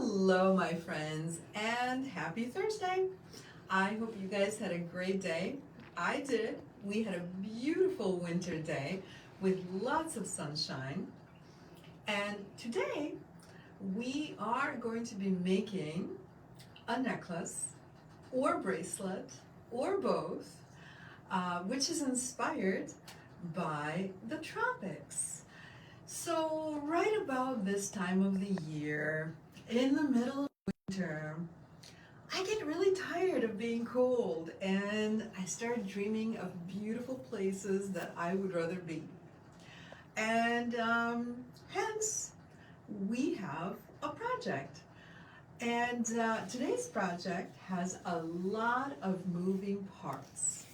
Hello, my friends, and happy Thursday. I hope you guys had a great day. I did. We had a beautiful winter day with lots of sunshine. And today we are going to be making a necklace or bracelet or both, which is inspired by the tropics. So right about this time of the year, in the middle of winter, I get really tired of being cold and I start dreaming of beautiful places that I would rather be. And hence, we have a project. And today's project has a lot of moving parts.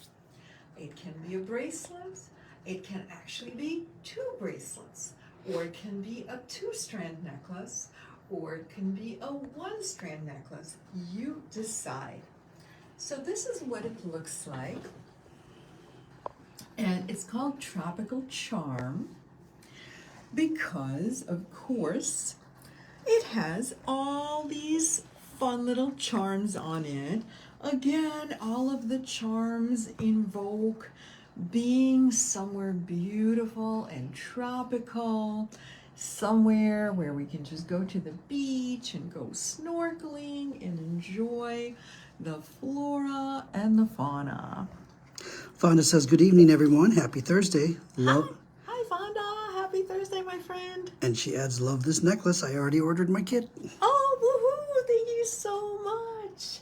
It can be a bracelet, it can actually be two bracelets, or it can be a two-strand necklace, or it can be a one-strand necklace. You decide. So this is what it looks like. And it's called Tropical Charm because, of course, it has all these fun little charms on it. Again, all of the charms invoke being somewhere beautiful and tropical, somewhere where we can just go to the beach and go snorkeling and enjoy the flora and the fauna. Fonda says, good evening, everyone. Happy Thursday. Love. Hi, Fonda. Happy Thursday, my friend. And she adds, love this necklace. I already ordered my kit. Oh, woohoo. Thank you so much.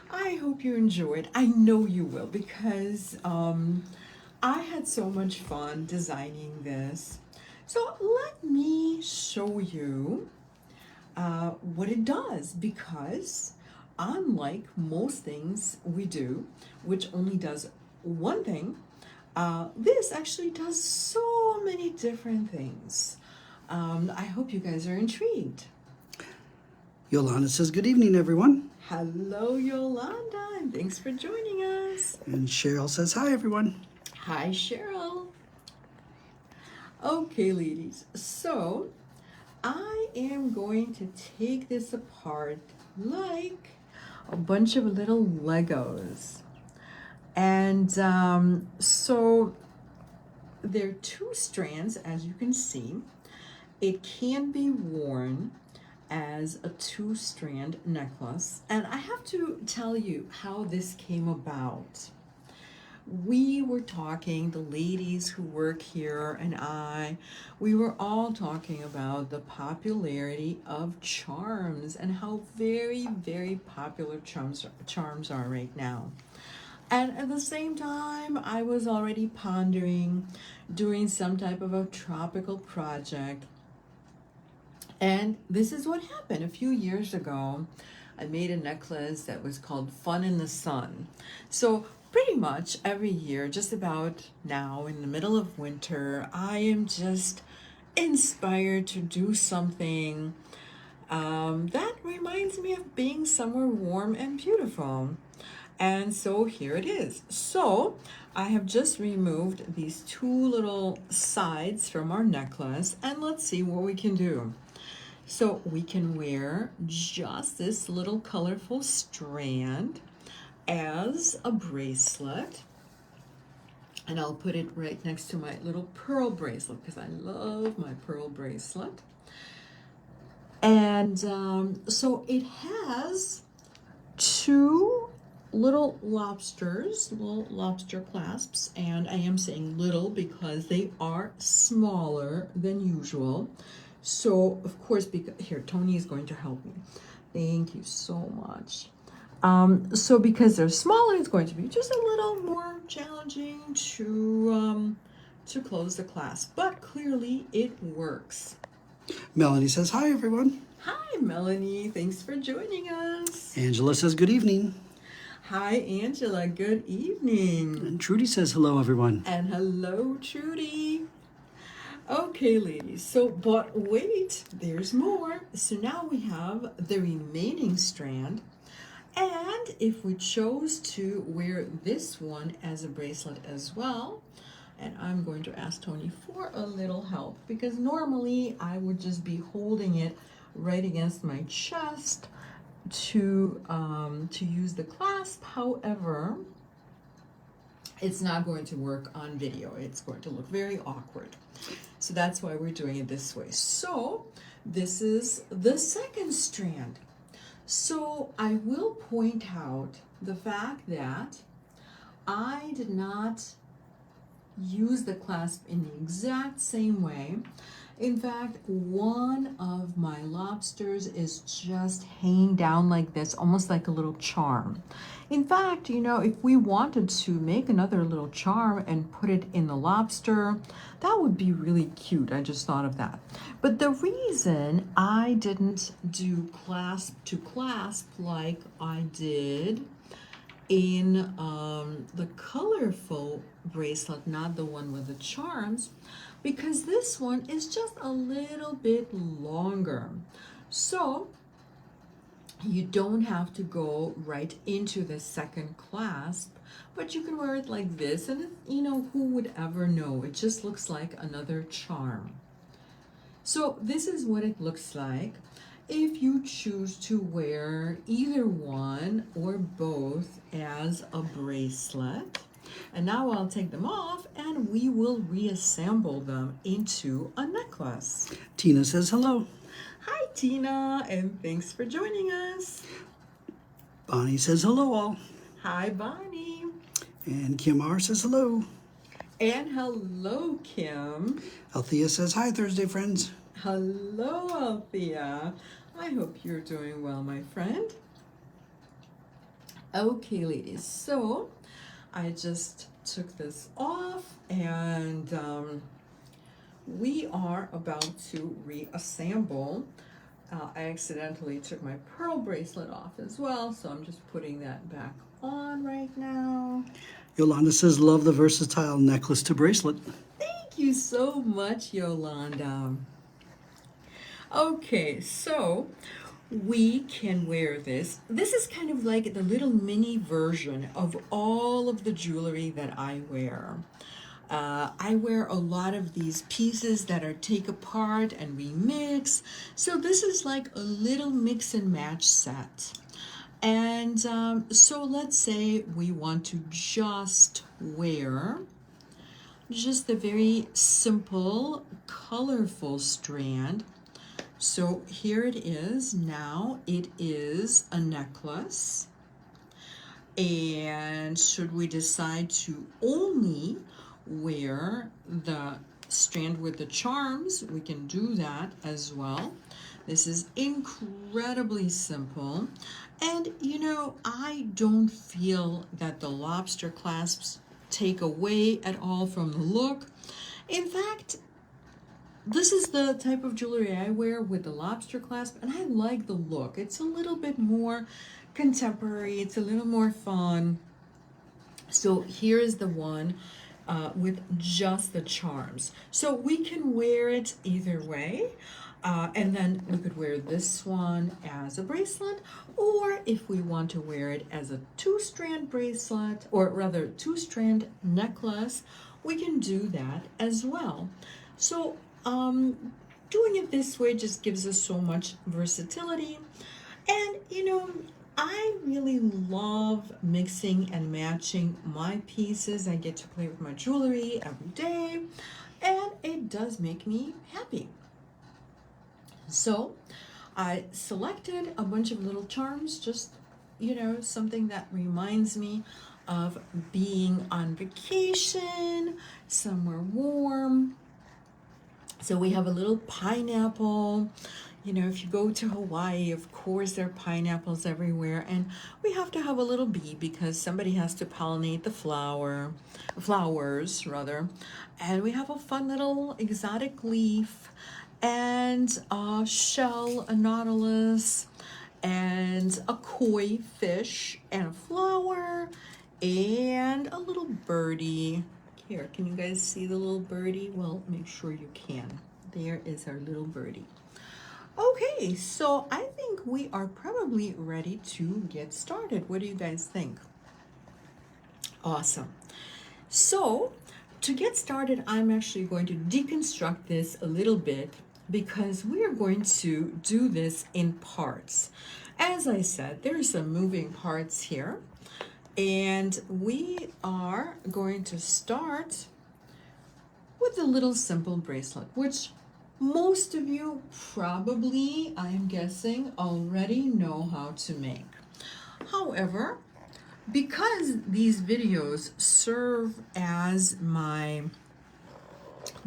I hope you enjoyed. I know you will because I had so much fun designing this. So let me show you what it does, because unlike most things we do, which only does one thing, this actually does so many different things. I hope you guys are intrigued. Yolanda says, good evening, everyone. Hello, Yolanda, and thanks for joining us. And Cheryl says, hi, everyone. Hi, Cheryl. Okay, ladies, so I am going to take this apart like a bunch of little Legos. And so there are two strands, as you can see. It can be worn as a two-strand necklace. And I have to tell you how this came about. We were talking, the ladies who work here and we were all talking about the popularity of charms and how very, very popular charms are right now. And at the same time, I was already pondering doing some type of a tropical project. And this is what happened. A few years ago, I made a necklace that was called Fun in the Sun. So pretty much every year, just about now in the middle of winter, I am just inspired to do something that reminds me of being somewhere warm and beautiful. And so here it is. So I have just removed these two little sides from our necklace, and let's see what we can do. So we can wear just this little colorful strand as a bracelet, and I'll put it right next to my little pearl bracelet because I love my pearl bracelet. And so it has two little lobster clasps, and I am saying little because they are smaller than usual. So of course, here Tony is going to help me. Thank you so much. So because they're smaller, it's going to be just a little more challenging to close the clasp, but clearly it works. Melanie says, hi, everyone. Hi, Melanie. Thanks for joining us. Angela says, good evening. Hi, Angela. Good evening. And Trudy says, hello, everyone. And hello, Trudy. Okay, ladies. So, but wait, there's more. So now we have the remaining strand. And if we chose to wear this one as a bracelet as well, and I'm going to ask Tony for a little help because normally I would just be holding it right against my chest to use the clasp. However, it's not going to work on video. It's going to look very awkward. So that's why we're doing it this way. So this is the second strand. So I will point out the fact that I did not use the clasp in the exact same way. In fact, one of my lobsters is just hanging down like this, almost like a little charm. In fact, you know, if we wanted to make another little charm and put it in the lobster, that would be really cute. I just thought of that. But the reason I didn't do clasp to clasp like I did in the colorful bracelet, not the one with the charms, because this one is just a little bit longer. So you don't have to go right into the second clasp, but you can wear it like this, and you know, who would ever know? It just looks like another charm. So this is what it looks like if you choose to wear either one or both as a bracelet. And now I'll take them off and we will reassemble them into a necklace. Tina says hello. Hi Tina, and thanks for joining us. Bonnie says hello all. Hi Bonnie. And Kim R says hello. And hello Kim. Althea says hi Thursday friends. Hello Althea. I hope you're doing well, my friend. Okay ladies, so I just took this off and we are about to reassemble. I accidentally took my pearl bracelet off as well, so I'm just putting that back on right now. Yolanda says love the versatile necklace to bracelet. Thank you so much, Yolanda. Okay, so we can wear this. This is kind of like the little mini version of all of the jewelry that I wear. I wear a lot of these pieces that are take apart and remix. So this is like a little mix and match set. And so let's say we want to just wear just a very simple, colorful strand. So here it is. Now it is a necklace. And should we decide to only wear the strand with the charms, we can do that as well. This is incredibly simple. And you know, I don't feel that the lobster clasps take away at all from the look. In fact, this is the type of jewelry I wear with the lobster clasp, and I like the look. It's a little bit more contemporary, it's a little more fun. So here is the one with just the charms. So we can wear it either way. And then we could wear this one as a bracelet, or if we want to wear it as a two-strand bracelet, or rather two-strand necklace, we can do that as well. So doing it this way just gives us so much versatility. And you know, I really love mixing and matching my pieces. I get to play with my jewelry every day, and it does make me happy. So I selected a bunch of little charms, just, you know, something that reminds me of being on vacation, somewhere warm. So we have a little pineapple. You know, if you go to Hawaii, of course, there are pineapples everywhere. And we have to have a little bee because somebody has to pollinate the flowers rather. And we have a fun little exotic leaf and a shell, a nautilus, and a koi fish, and a flower, and a little birdie. Here, can you guys see the little birdie? Well, make sure you can. There is our little birdie. Okay, so I think we are probably ready to get started. What do you guys think? Awesome. So to get started, I'm actually going to deconstruct this a little bit because we are going to do this in parts. As I said, there's some moving parts here, and we are going to start with a little simple bracelet, which most of you probably, I'm guessing, already know how to make. However, because these videos serve as my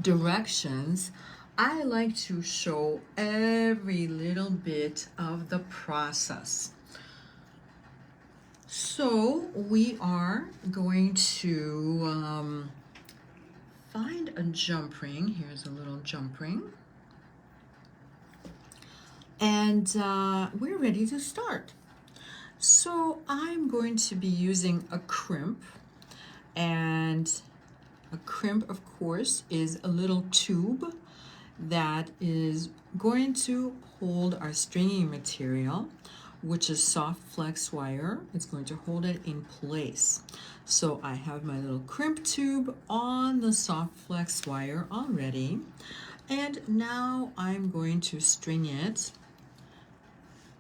directions, I like to show every little bit of the process. So we are going to find a jump ring. Here's a little jump ring. And we're ready to start. So I'm going to be using a crimp, and a crimp, of course, is a little tube that is going to hold our stringing material, which is soft flex wire. It's going to hold it in place. So I have my little crimp tube on the soft flex wire already, and now I'm going to string it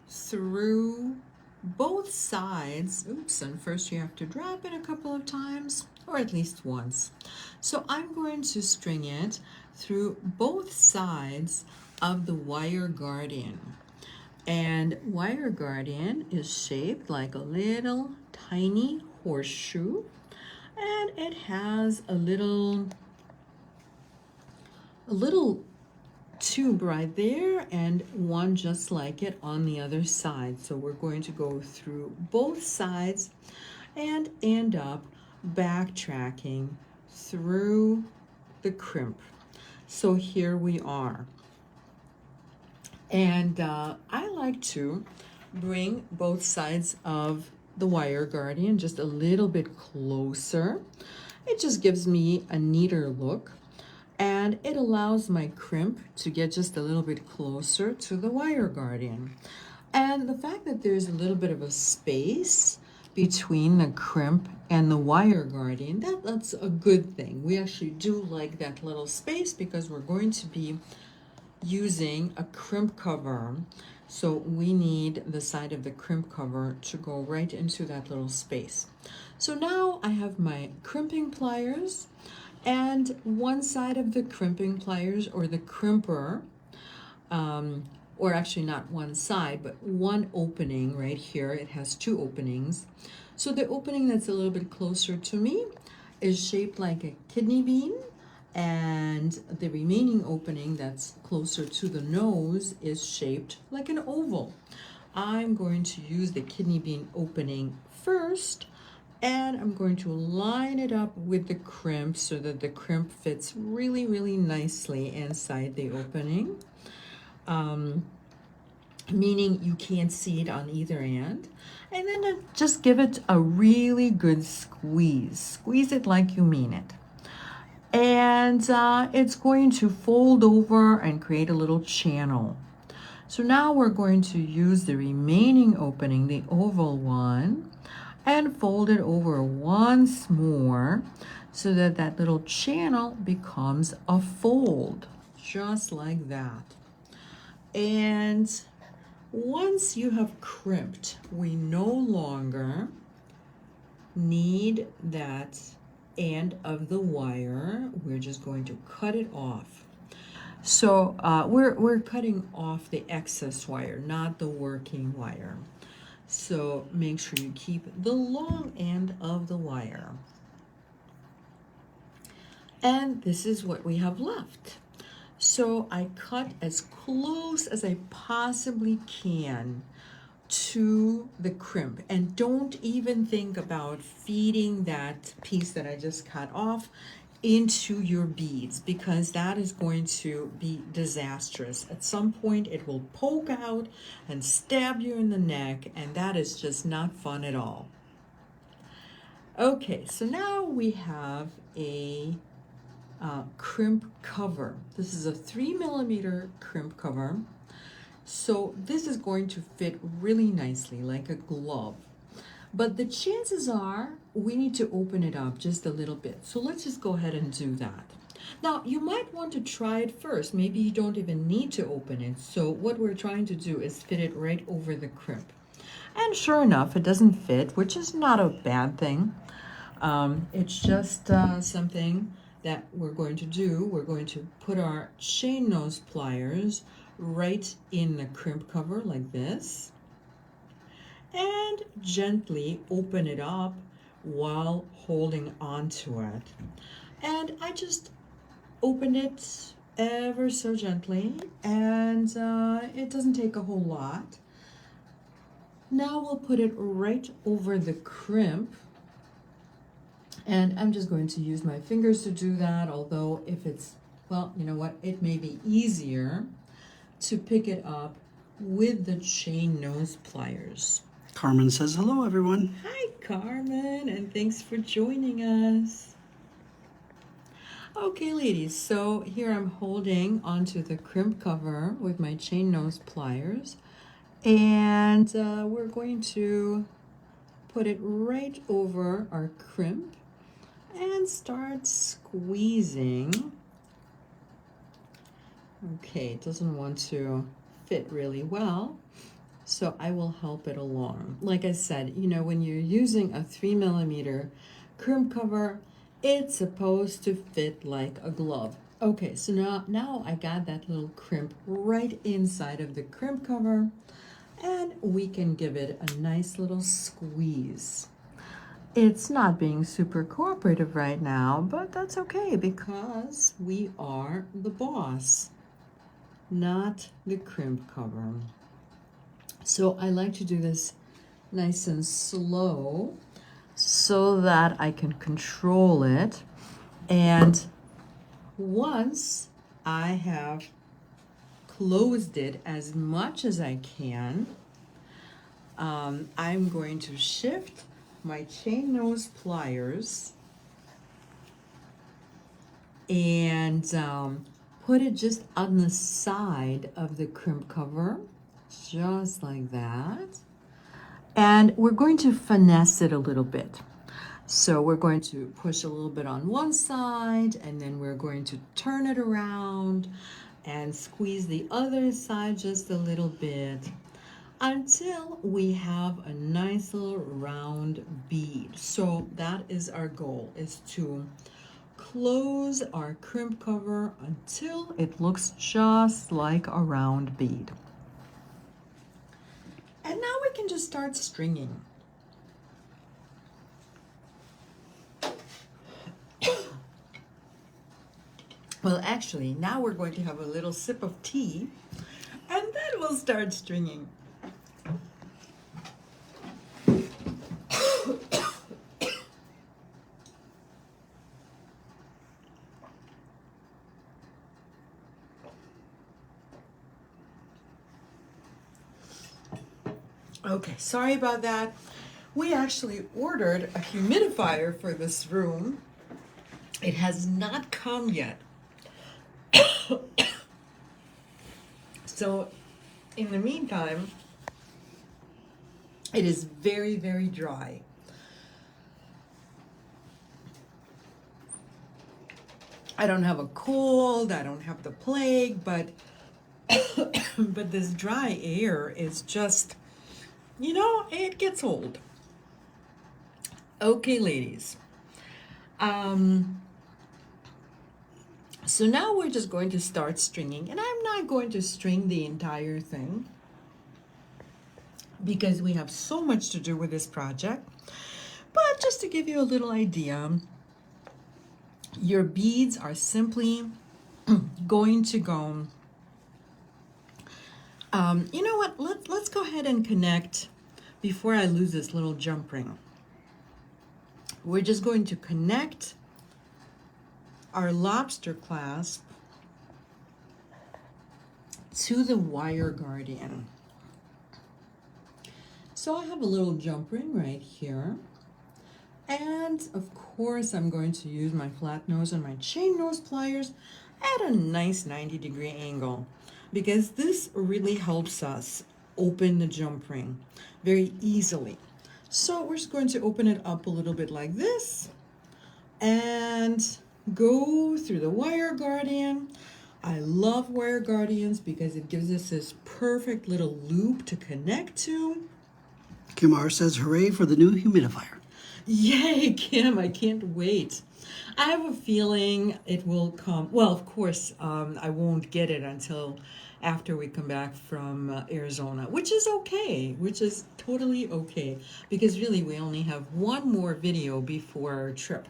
through both sides. Oops, and first you have to drop it a couple of times, or at least once. So I'm going to string it through both sides of the wire guardian. And wire guardian is shaped like a little tiny horseshoe, and it has a little tube right there and one just like it on the other side. So we're going to go through both sides and end up backtracking through the crimp. So here we are. And I like to bring both sides of the wire guardian just a little bit closer. It just gives me a neater look, and it allows my crimp to get just a little bit closer to the wire guardian. And the fact that there's a little bit of a space between the crimp and the wire guardian, that's a good thing. We actually do like that little space because we're going to be using a crimp cover. So we need the side of the crimp cover to go right into that little space. So now I have my crimping pliers, and one side of the crimping pliers, or the crimper, or actually not one side, but one opening right here. It has two openings. So the opening that's a little bit closer to me is shaped like a kidney bean, and the remaining opening that's closer to the nose is shaped like an oval. I'm going to use the kidney bean opening first, and I'm going to line it up with the crimp so that the crimp fits really, really nicely inside the opening, meaning you can't see it on either end. And then just give it a really good squeeze. Squeeze it like you mean it. And it's going to fold over and create a little channel. So now we're going to use the remaining opening, the oval one, and fold it over once more so that that little channel becomes a fold, just like that. And once you have crimped, we no longer need that end of the wire. We're just going to cut it off. So we're cutting off the excess wire, not the working wire. So make sure you keep the long end of the wire. And this is what we have left. So I cut as close as I possibly can to the crimp, and don't even think about feeding that piece that I just cut off into your beads, because that is going to be disastrous. At some point it will poke out and stab you in the neck, and that is just not fun at all. Okay, so now we have a crimp cover. This is a 3mm crimp cover. So this is going to fit really nicely like a glove. But the chances are we need to open it up just a little bit. So let's just go ahead and do that. Now, you might want to try it first. Maybe you don't even need to open it. So what we're trying to do is fit it right over the crimp. And sure enough, it doesn't fit, which is not a bad thing. It's just something that we're going to do. We're going to put our chain nose pliers right in the crimp cover like this and gently open it up while holding onto it. And I just open it ever so gently, and it doesn't take a whole lot. Now we'll put it right over the crimp, and I'm just going to use my fingers to do that, although if it's, well, you know what, it may be easier to pick it up with the chain nose pliers. Carmen says hello, everyone. Hi, Carmen, and thanks for joining us. Okay, ladies, so here I'm holding onto the crimp cover with my chain nose pliers, and we're going to put it right over our crimp and start squeezing. Okay, it doesn't want to fit really well, so I will help it along. Like I said, you know, when you're using a 3mm crimp cover, it's supposed to fit like a glove. Okay, so now I got that little crimp right inside of the crimp cover, and we can give it a nice little squeeze. It's not being super cooperative right now, but that's okay because we are the boss, not the crimp cover. So I like to do this nice and slow so that I can control it. And once I have closed it as much as I can, I'm going to shift my chain nose pliers and put it just on the side of the crimp cover, just like that. And we're going to finesse it a little bit. So we're going to push a little bit on one side, and then we're going to turn it around and squeeze the other side just a little bit until we have a nice little round bead. So that is our goal, is to close our crimp cover until it looks just like a round bead. And now we can just start stringing. Well, actually, now we're going to have a little sip of tea, and then we'll start stringing. Okay, sorry about that. We actually ordered a humidifier for this room. It has not come yet. So, in the meantime, it is very, very dry. I don't have a cold, I don't have the plague, but but this dry air is just, you know, it gets old. Okay, ladies. So now we're just going to start stringing, and I'm not going to string the entire thing because we have so much to do with this project. But just to give you a little idea, your beads are simply going to go, you know what, let's go ahead and connect before I lose this little jump ring. We're just going to connect our lobster clasp to the wire guardian. So I have a little jump ring right here. And of course, I'm going to use my flat nose and my chain nose pliers at a nice 90-degree angle, because this really helps us open the jump ring very easily. So we're just going to open it up a little bit like this, and go through the wire guardian. I love wire guardians because it gives us this perfect little loop to connect to. Kimar says, hooray for the new humidifier. Yay, Kim, I can't wait. I have a feeling it will come. Well, of course, I won't get it until after we come back from Arizona, which is okay, which is totally okay, because really we only have one more video before our trip.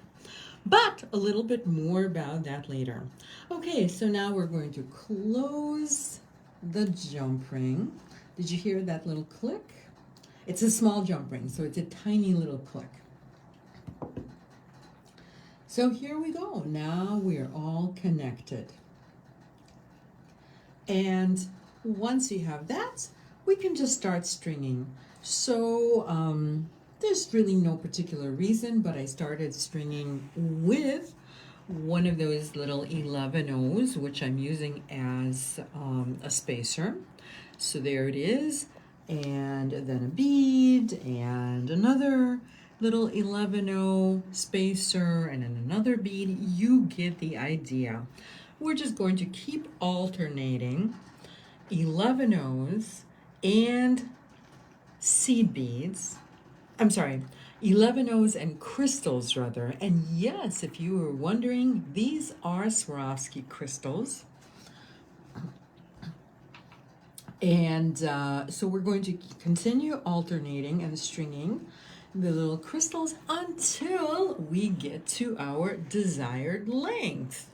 But a little bit more about that later. Okay, so now we're going to close the jump ring. Did you hear that little click? It's a small jump ring, so it's a tiny little click. So here we go. Now we are all connected. And once you have that, we can just start stringing. So there's really no particular reason, but I started stringing with one of those little 11-O's, which I'm using as a spacer. So there it is. And then a bead and another little 11-O spacer and then another bead. You get the idea. We're just going to keep alternating 11-O's and seed beads. I'm sorry, 11-O's and crystals rather. And yes, if you were wondering, these are Swarovski crystals. And so we're going to continue alternating and stringing the little crystals until we get to our desired length.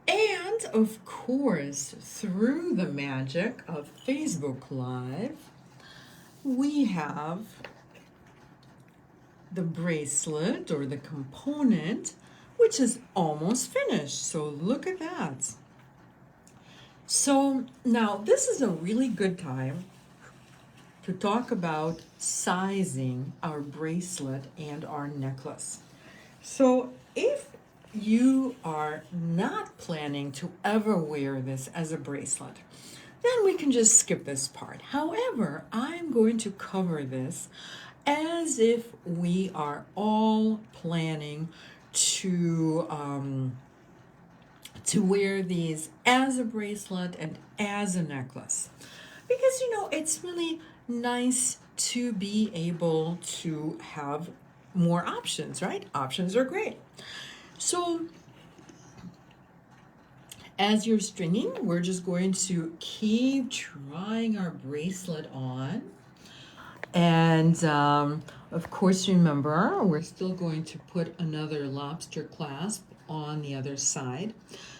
And of course, through the magic of Facebook Live, we have the bracelet or the component, which is almost finished. So look at that. So now this is a really good time to talk about sizing our bracelet and our necklace. So if you are not planning to ever wear this as a bracelet, then we can just skip this part. However, I'm going to cover this as if we are all planning to wear these as a bracelet and as a necklace. Because, you know, it's really nice to be able to have more options, right? Options are great. So as you're stringing, we're just going to keep trying our bracelet on. And of course, remember, we're still going to put another lobster clasp on the other side.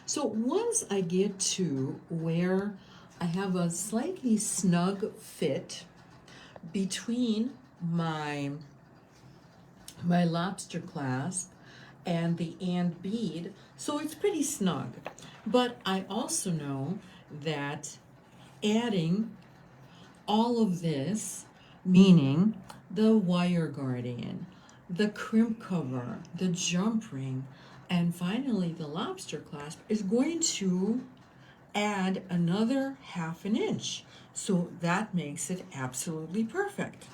So once I get to where I have a slightly snug fit between my lobster clasp and the and bead, so it's pretty snug. But I also know that adding all of this, meaning the wire guardian, the crimp cover, the jump ring, and finally the lobster clasp, is going to add another ½ an inch. So that makes it absolutely perfect.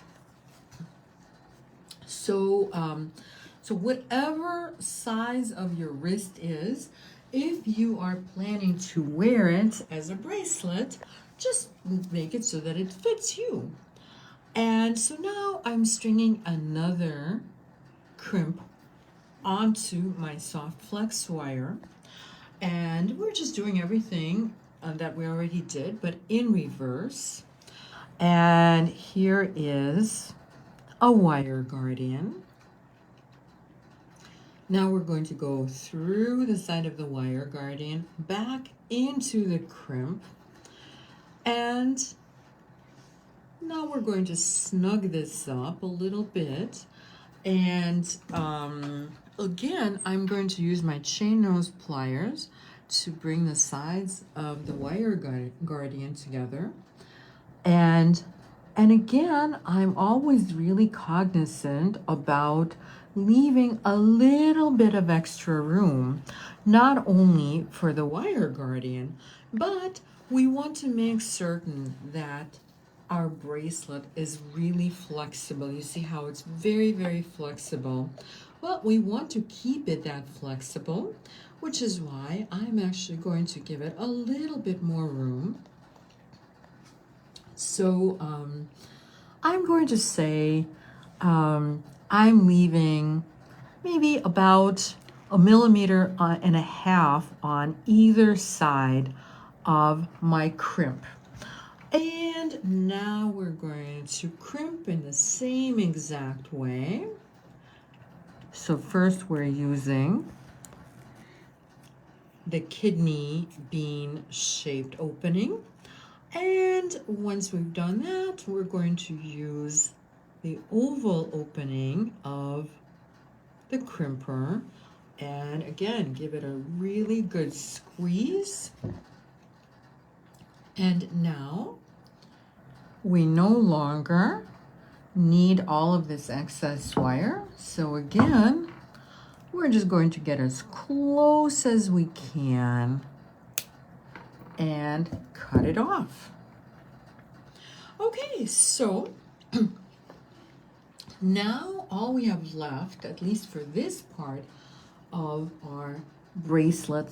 So, so whatever size of your wrist is, if you are planning to wear it as a bracelet, just make it so that it fits you. And so now I'm stringing another crimp onto my soft flex wire, and we're just doing everything that we already did, but in reverse. And here is a wire guardian. Now we're going to go through the side of the wire guardian, back into the crimp, and now we're going to snug this up a little bit. And again, I'm going to use my chain nose pliers to bring the sides of the wire guardian together. And again, I'm always really cognizant about leaving a little bit of extra room, not only for the wire guardian, but we want to make certain that our bracelet is really flexible. You see how it's very, very flexible Well, we want to keep it that flexible, which is why I'm actually going to give it a little bit more room. So I'm going to say I'm leaving maybe about 1.5 millimeters on either side of my crimp. And now we're going to crimp in the same exact way. So first we're using the kidney bean shaped opening. And once we've done that, we're going to use the oval opening of the crimper. And again, give it a really good squeeze. And now we no longer need all of this excess wire. So again, we're just going to get as close as we can and cut it off. Okay, so now all we have left, at least for this part of our bracelet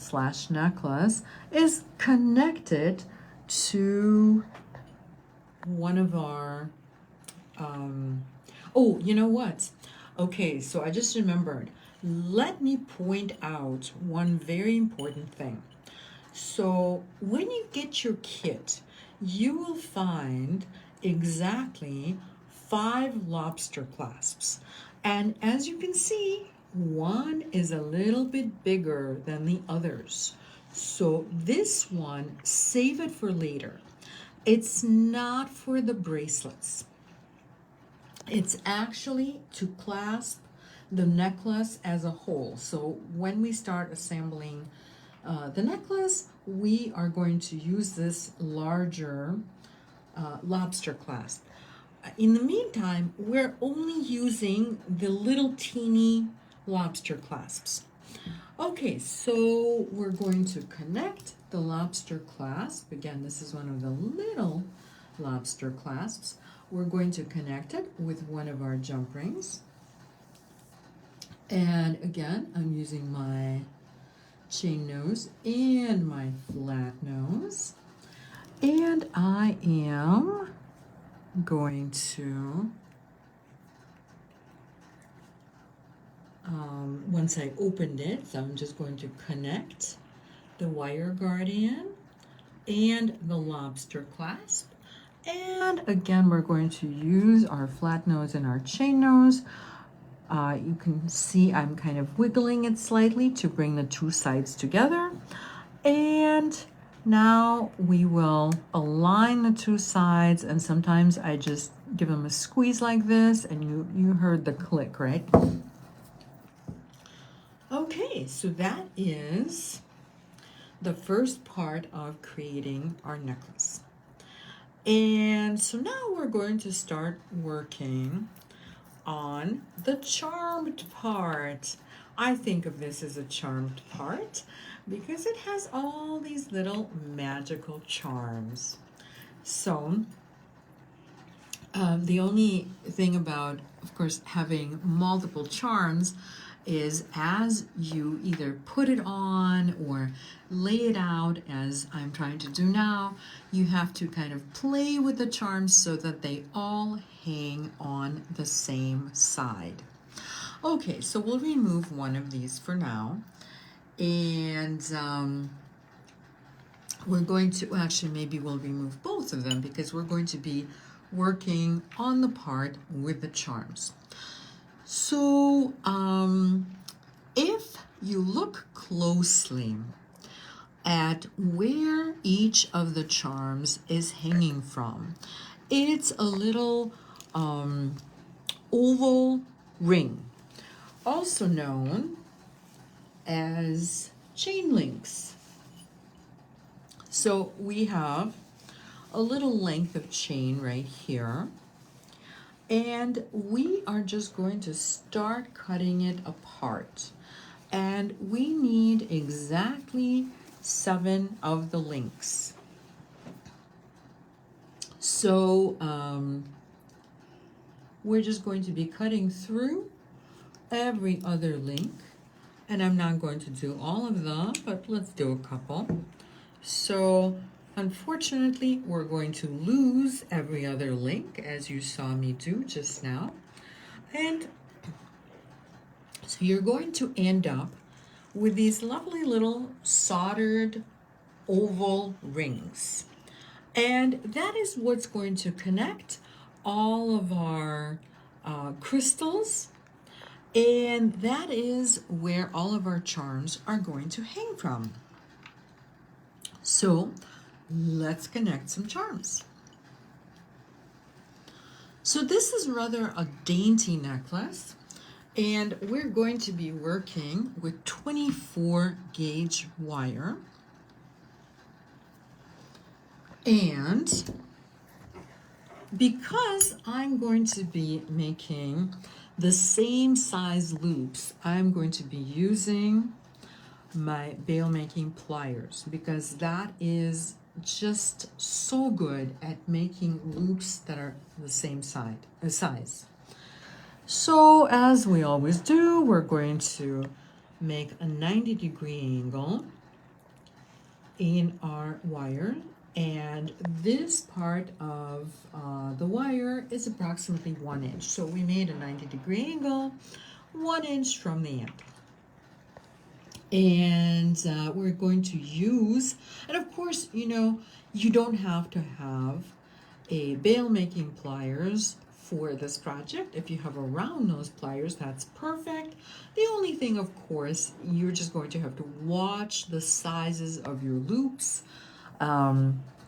/ necklace, is connected to one of our, oh, you know what? Okay, so I just remembered. Let me point out one very important thing. So when you get your kit, you will find exactly 5 lobster clasps. And as you can see, one is a little bit bigger than the others. So this one, save it for later. It's not for the bracelets. It's actually to clasp the necklace as a whole. So when we start assembling the necklace, we are going to use this larger lobster clasp. In the meantime, we're only using the little teeny lobster clasps. Okay, so we're going to connect the lobster clasp. Again, this is one of the little lobster clasps. We're going to connect it with one of our jump rings. And again, I'm using my chain nose and my flat nose. And I am going to, once I opened it, so I'm just going to connect the wire guardian and the lobster clasp. And again, we're going to use our flat nose and our chain nose. You can see I'm kind of wiggling it slightly to bring the two sides together. And now we will align the two sides, and sometimes I just give them a squeeze like this, and you heard the click, right? Okay, so that is the first part of creating our necklace. And so now we're going to start working on the charmed part. I think of this as a charmed part because it has all these little magical charms. So the only thing about, of course, having multiple charms is as you either put it on or lay it out, as I'm trying to do now, you have to kind of play with the charms so that they all hang on the same side. Okay, so we'll remove one of these for now. And we're going to, actually maybe we'll remove both of them because we're going to be working on the part with the charms. So if you look closely at where each of the charms is hanging from, it's a little oval ring, also known as chain links. So we have a little length of chain right here, and we are just going to start cutting it apart. And we need exactly 7 of the links. So we're just going to be cutting through every other link. And I'm not going to do all of them, but let's do a couple. So unfortunately, we're going to lose every other link, as you saw me do just now. And so you're going to end up with these lovely little soldered oval rings. And that is what's going to connect all of our crystals. And that is where all of our charms are going to hang from. So let's connect some charms. So this is rather a dainty necklace, and we're going to be working with 24 gauge wire. And because I'm going to be making the same size loops, I'm going to be using my bail making pliers, because that is just so good at making loops that are the same size. So as we always do, we're going to make a 90-degree angle in our wire, and this part of the wire is approximately 1 inch. So we made a 90-degree angle 1 inch from the end. And we're going to use, and of course, you know, you don't have to have a bail making pliers for this project. If you have a round nose pliers, that's perfect. The only thing, of course, you're just going to have to watch the sizes of your loops.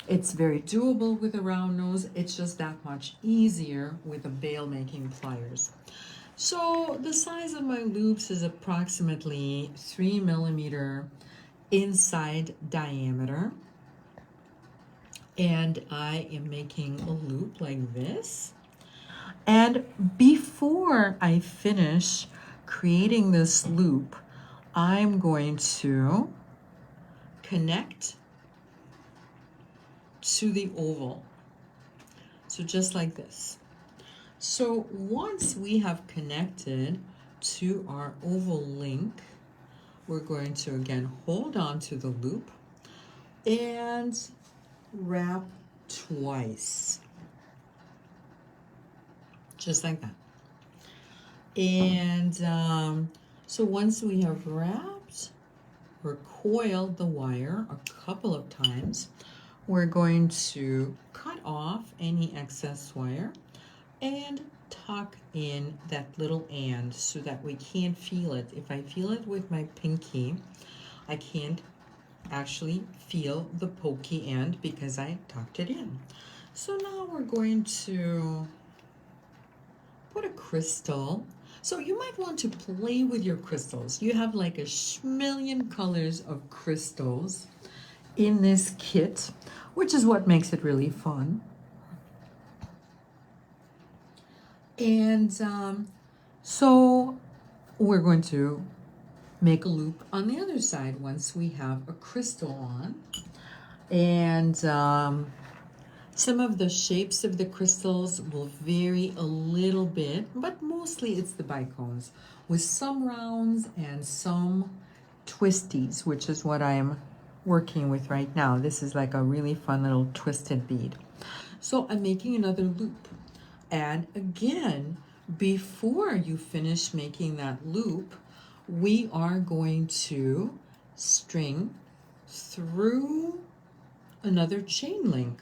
It's very doable with a round nose. It's just that much easier with the bail making pliers. So the size of my loops is approximately 3 millimeter inside diameter. And I am making a loop like this. And before I finish creating this loop, I'm going to connect to the oval. So just like this. So once we have connected to our oval link, we're going to again hold on to the loop and wrap twice. Just like that. And so once we have wrapped or coiled the wire a couple of times, we're going to cut off any excess wire and tuck in that little end so that we can't feel it. If I feel it with my pinky, I can't actually feel the pokey end because I tucked it in. So now we're going to put a crystal. So you might want to play with your crystals. You have like a million colors of crystals in this kit, which is what makes it really fun. And so we're going to make a loop on the other side once we have a crystal on. And some of the shapes of the crystals will vary a little bit, but mostly it's the bicones with some rounds and some twisties, which is what I'm working with right now. This is like a really fun little twisted bead. So I'm making another loop. And again, before you finish making that loop, we are going to string through another chain link.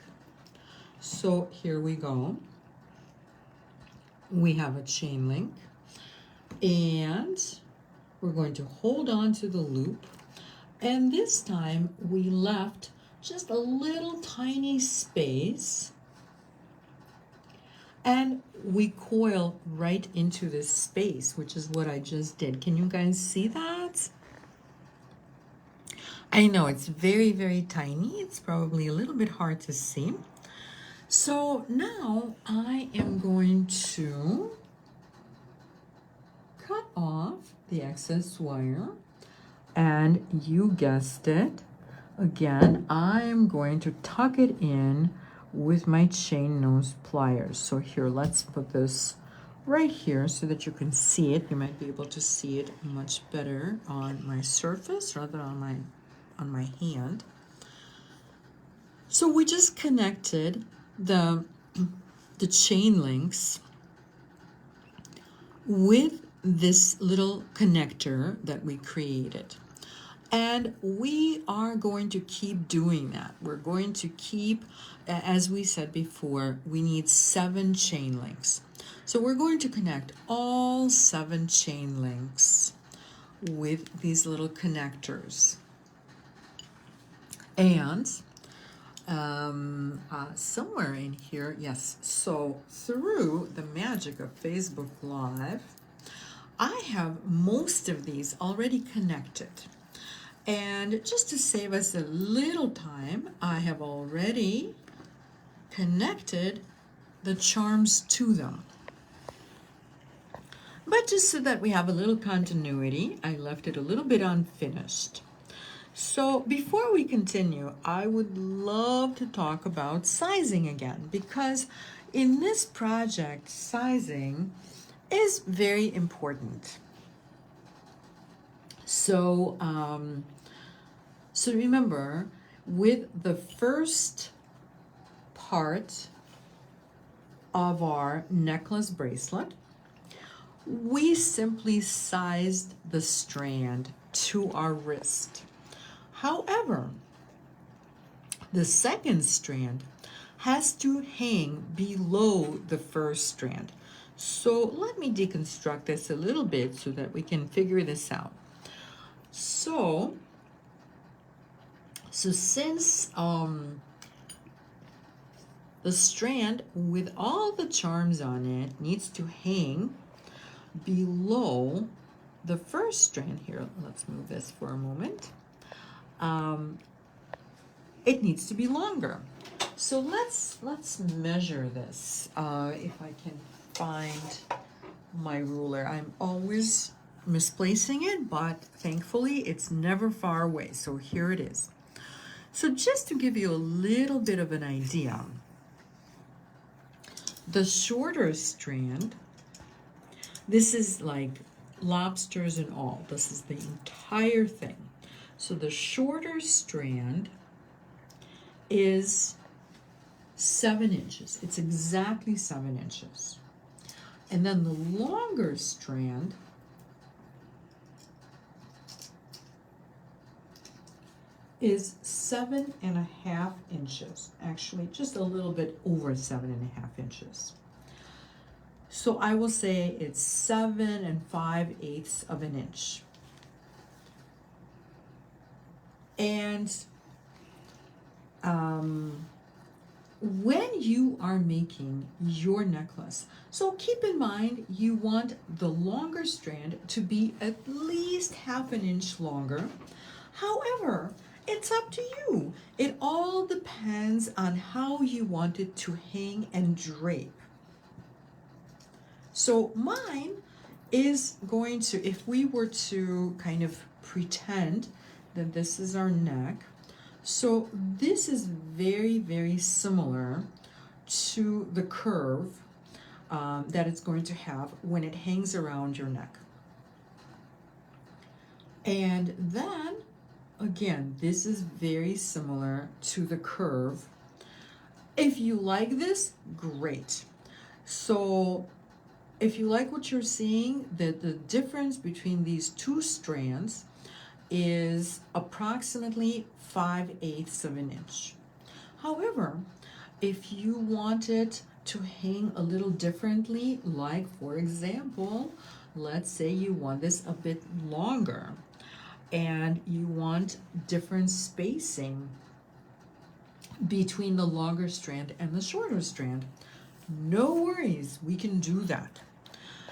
So here we go. We have a chain link, and we're going to hold on to the loop. And this time we left just a little tiny space, and we coil right into this space, which is what I just did. Can you guys see that? I know it's very, very tiny. It's probably a little bit hard to see. So now I am going to cut off the excess wire, and you guessed it. Again, I'm going to tuck it in with my chain nose pliers. So here, let's put this right here so that you can see it. You might be able to see it much better on my surface rather than on my hand. So we just connected the chain links with this little connector that we created. And we are going to keep doing that. We're going to keep, as we said before, we need 7 chain links. So we're going to connect all 7 chain links with these little connectors. And somewhere in here, yes, so through the magic of Facebook Live, I have most of these already connected. And just to save us a little time, I have already connected the charms to them. But just so that we have a little continuity, I left it a little bit unfinished. So before we continue, I would love to talk about sizing again, because in this project, sizing is very important. So, so remember, with the first part of our necklace bracelet, we simply sized the strand to our wrist. However, the second strand has to hang below the first strand. So let me deconstruct this a little bit so that we can figure this out. So since the strand with all the charms on it needs to hang below the first strand here, let's move this for a moment. It needs to be longer. So let's measure this. If I can find my ruler, I'm always misplacing it, but thankfully it's never far away. So here it is. So just to give you a little bit of an idea, the shorter strand, this is like lobsters and all. This is the entire thing. So the shorter strand is 7 inches. It's exactly 7 inches. And then the longer strand is 7.5 inches. Actually, just a little bit over 7.5 inches. So I will say it's 7 5/8 of an inch. And when you are making your necklace, so keep in mind you want the longer strand to be at least 1/2 inch longer. However, it's up to you. It all depends on how you want it to hang and drape. So mine is going to, if we were to kind of pretend that this is our neck, so this is very, very similar to the curve that it's going to have when it hangs around your neck. And then, again, this is very similar to the curve. If you like this, great. So if you like what you're seeing, the difference between these 2 strands is approximately 5/8 of an inch. However, if you want it to hang a little differently, like for example, let's say you want this a bit longer and you want different spacing between the longer strand and the shorter strand, no worries, we can do that.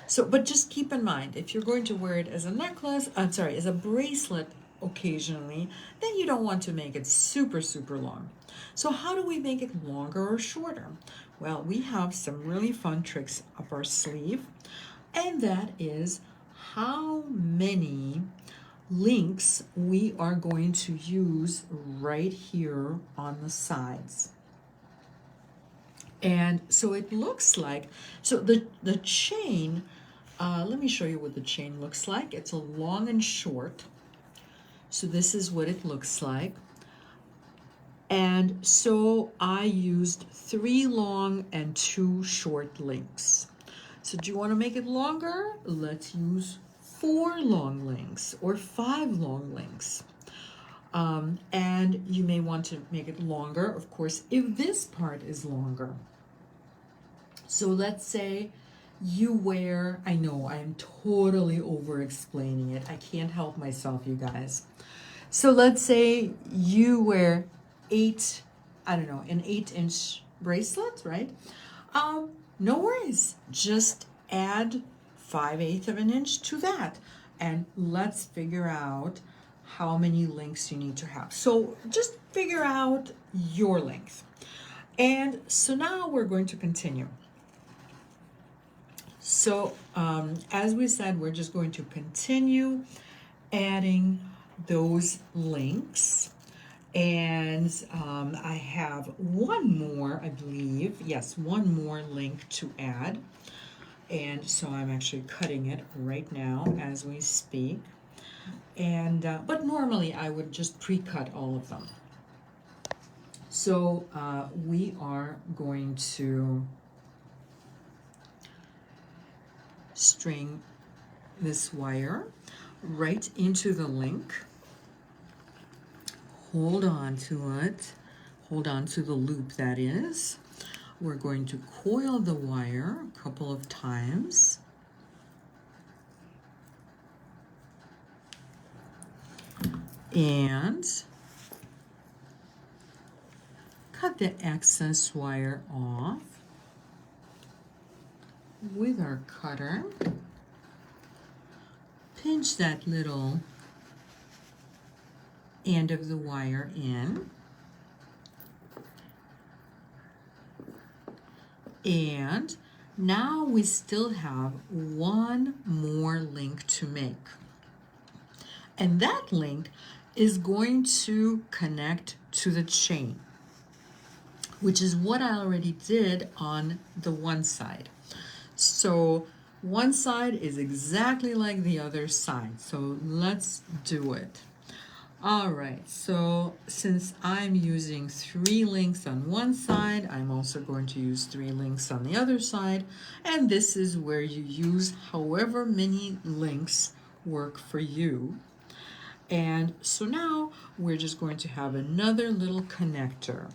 So, but just keep in mind, if you're going to wear it as a necklace, as a bracelet occasionally, then you don't want to make it super, super long. So how do we make it longer or shorter? Well, we have some really fun tricks up our sleeve, and that is how many links we are going to use right here on the sides. And so it looks like, so the chain, let me show you what the chain looks like. It's a long and short. So this is what it looks like. And so I used 3 long and 2 short links. So do you want to make it longer? Let's use 4 long links or 5 long links. And you may want to make it longer, of course, if this part is longer. So let's say you wear, I know I'm totally over explaining it. I can't help myself, you guys. So let's say you wear an 8-inch bracelet, right? No worries. Just add 5/8 of an inch to that. And let's figure out how many links you need to have. So just figure out your length. And so now we're going to continue. So as we said, we're just going to continue adding those links. And I have one more, I believe, yes, one more link to add. And so I'm actually cutting it right now as we speak. And but normally I would just pre-cut all of them. So we are going to string this wire right into the link. Hold on to it. Hold on to the loop, that is. We're going to coil the wire a couple of times. And cut the excess wire off with our cutter. Pinch that little end of the wire in. And now we still have one more link to make. And that link is going to connect to the chain, which is what I already did on the one side. So one side is exactly like the other side. So let's do it. All right, so since I'm using 3 links on one side, I'm also going to use 3 links on the other side. And this is where you use however many links work for you. And so now we're just going to have another little connector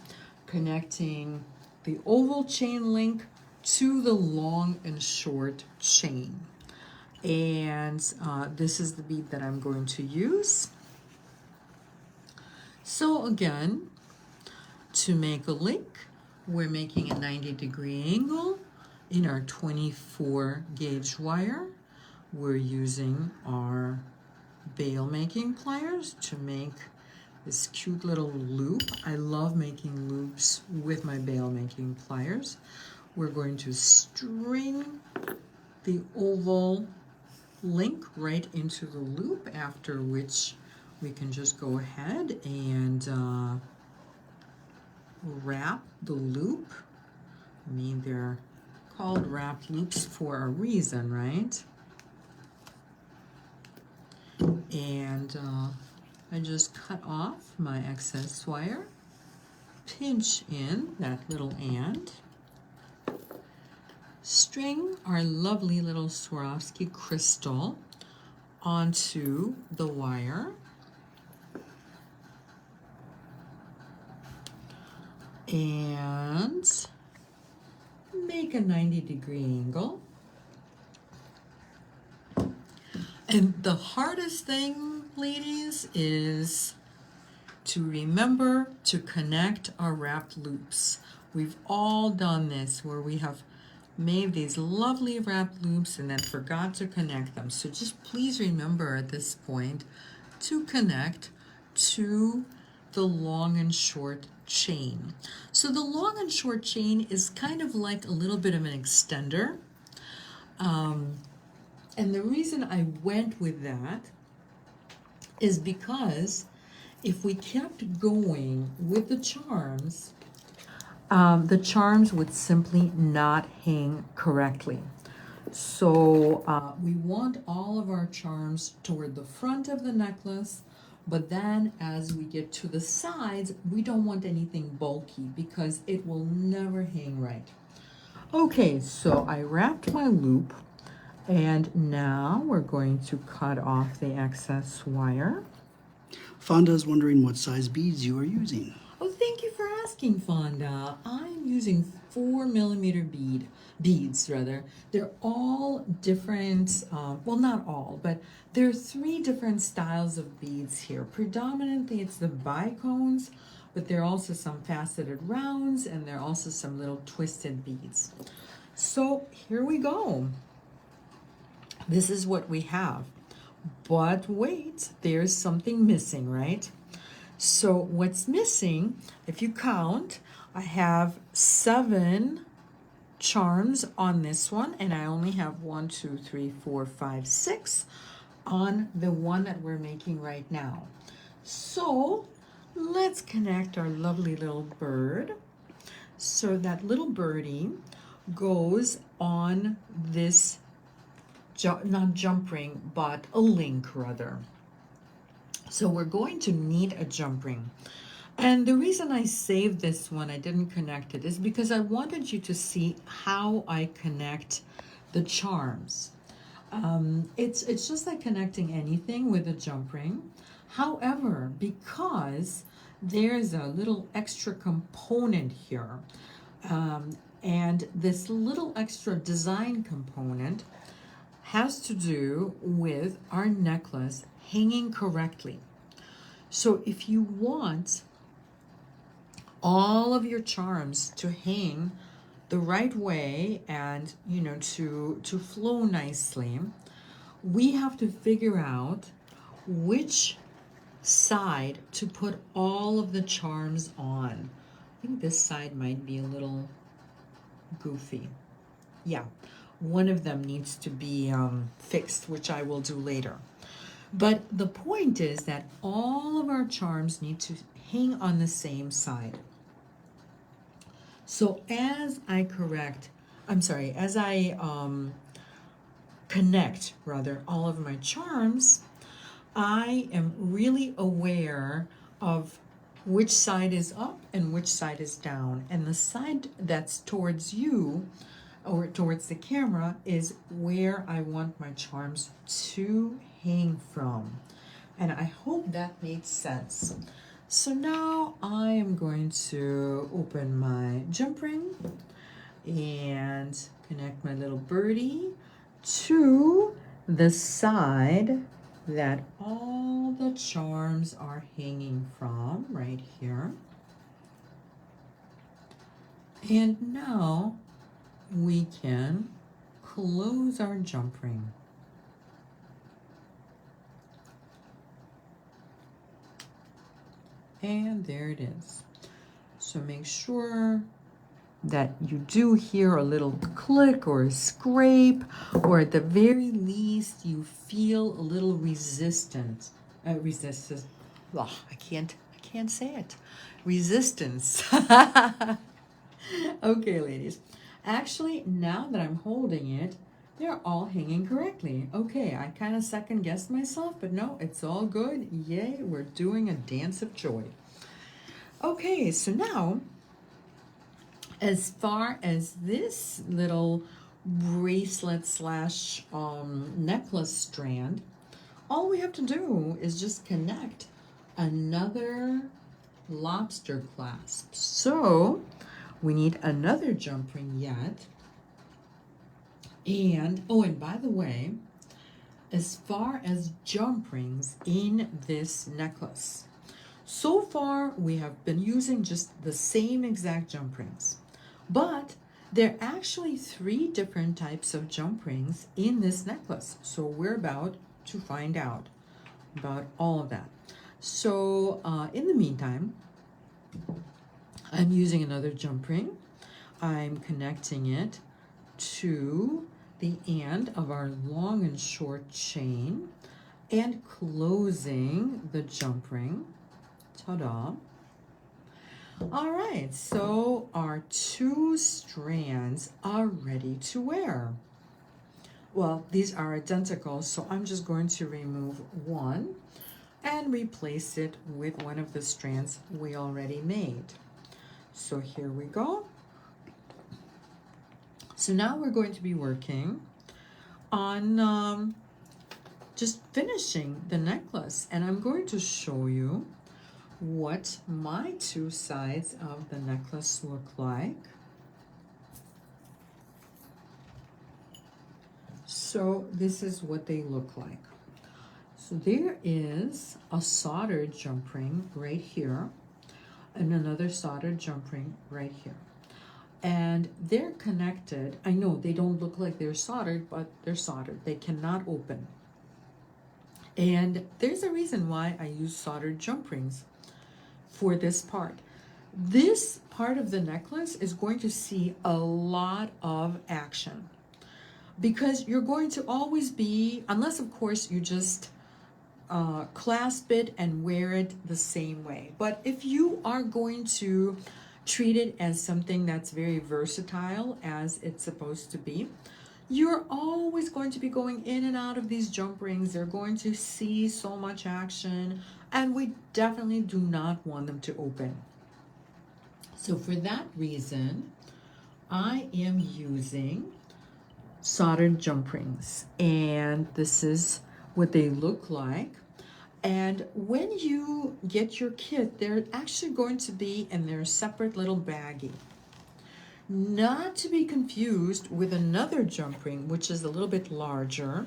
connecting the oval chain link to the long and short chain. And this is the bead that I'm going to use. So again, to make a link, we're making a 90-degree angle in our 24 gauge wire. We're using our bail making pliers to make this cute little loop. I love making loops with my bail making pliers. We're going to string the oval link right into the loop, after which we can just go ahead and wrap the loop. I mean, they're called wrapped loops for a reason, right? And I just cut off my excess wire, pinch in that little end, string our lovely little Swarovski crystal onto the wire, and make a 90-degree angle. And the hardest thing, ladies, is to remember to connect our wrapped loops. We've all done this where we have made these lovely wrapped loops and then forgot to connect them. So just please remember at this point to connect to the long and short chain. So the long and short chain is kind of like a little bit of an extender. And the reason I went with that is because if we kept going with the charms, the charms would simply not hang correctly. So we want all of our charms toward the front of the necklace, but then as we get to the sides, we don't want anything bulky because it will never hang right. Okay, so I wrapped my loop, and now we're going to cut off the excess wire. Fonda is wondering what size beads you are using. Oh, thank you for asking, Fonda. I'm using 4mm beads. They're all different, well, not all, but there are 3 different styles of beads here. Predominantly, it's the bicones, but there are also some faceted rounds, and there are also some little twisted beads. So here we go. This is what we have. But wait, there's something missing, right? So what's missing, if you count, I have 7 charms on this one, and I only have 1, 2, 3, 4, 5, 6 on the one that we're making right now. So let's connect our lovely little bird. So that little birdie goes on this, not jump ring, but a link rather. So we're going to need a jump ring. And the reason I saved this one, I didn't connect it, is because I wanted you to see how I connect the charms. It's just like connecting anything with a jump ring. However, because there's a little extra component here, and this little extra design component has to do with our necklace hanging correctly. So if you want all of your charms to hang the right way and, you know, to flow nicely, we have to figure out which side to put all of the charms on. I think this side might be a little goofy. Yeah, one of them needs to be fixed, which I will do later. But the point is that all of our charms need to hang on the same side. So as I connect all of my charms, I am really aware of which side is up and which side is down. And the side that's towards you or towards the camera is where I want my charms to hang from. And I hope that made sense. So now I am going to open my jump ring and connect my little birdie to the side that all the charms are hanging from, right here. And now we can close our jump ring. And there it is. So make sure that you do hear a little click or a scrape, or at the very least you feel a little resistance. Oh, I can't say it. Resistance. Okay, ladies. Actually, now that I'm holding it, they're all hanging correctly. Okay, I kind of second guessed myself, but no, it's all good. Yay, we're doing a dance of joy. Okay, so now, as far as this little bracelet slash necklace strand, all we have to do is just connect another lobster clasp. So we need another jump ring yet. And, oh, and by the way, as far as jump rings in this necklace, so far we have been using just the same exact jump rings, but there are actually 3 different types of jump rings in this necklace. So we're about to find out about all of that. So in the meantime, I'm using another jump ring. I'm connecting it to the end of our long and short chain and closing the jump ring. Ta-da. All right, so our two strands are ready to wear. Well, these are identical, so I'm just going to remove one and replace it with one of the strands we already made. So here we go. So now we're going to be working on just finishing the necklace, and I'm going to show you what my two sides of the necklace look like. So this is what they look like. So there is a soldered jump ring right here and another soldered jump ring right here. And they're connected. I know they don't look like they're soldered, but they're soldered. They cannot open. And there's a reason why I use soldered jump rings for this part. This part of the necklace is going to see a lot of action because you're going to always be, unless of course you just clasp it and wear it the same way. But if you are going to treat it as something that's very versatile, as it's supposed to be, you're always going to be going in and out of these jump rings. They're going to see so much action, and we definitely do not want them to open. So for that reason, I am using soldered jump rings, and this is what they look like. And when you get your kit, they're actually going to be in their separate little baggie. Not to be confused with another jump ring, which is a little bit larger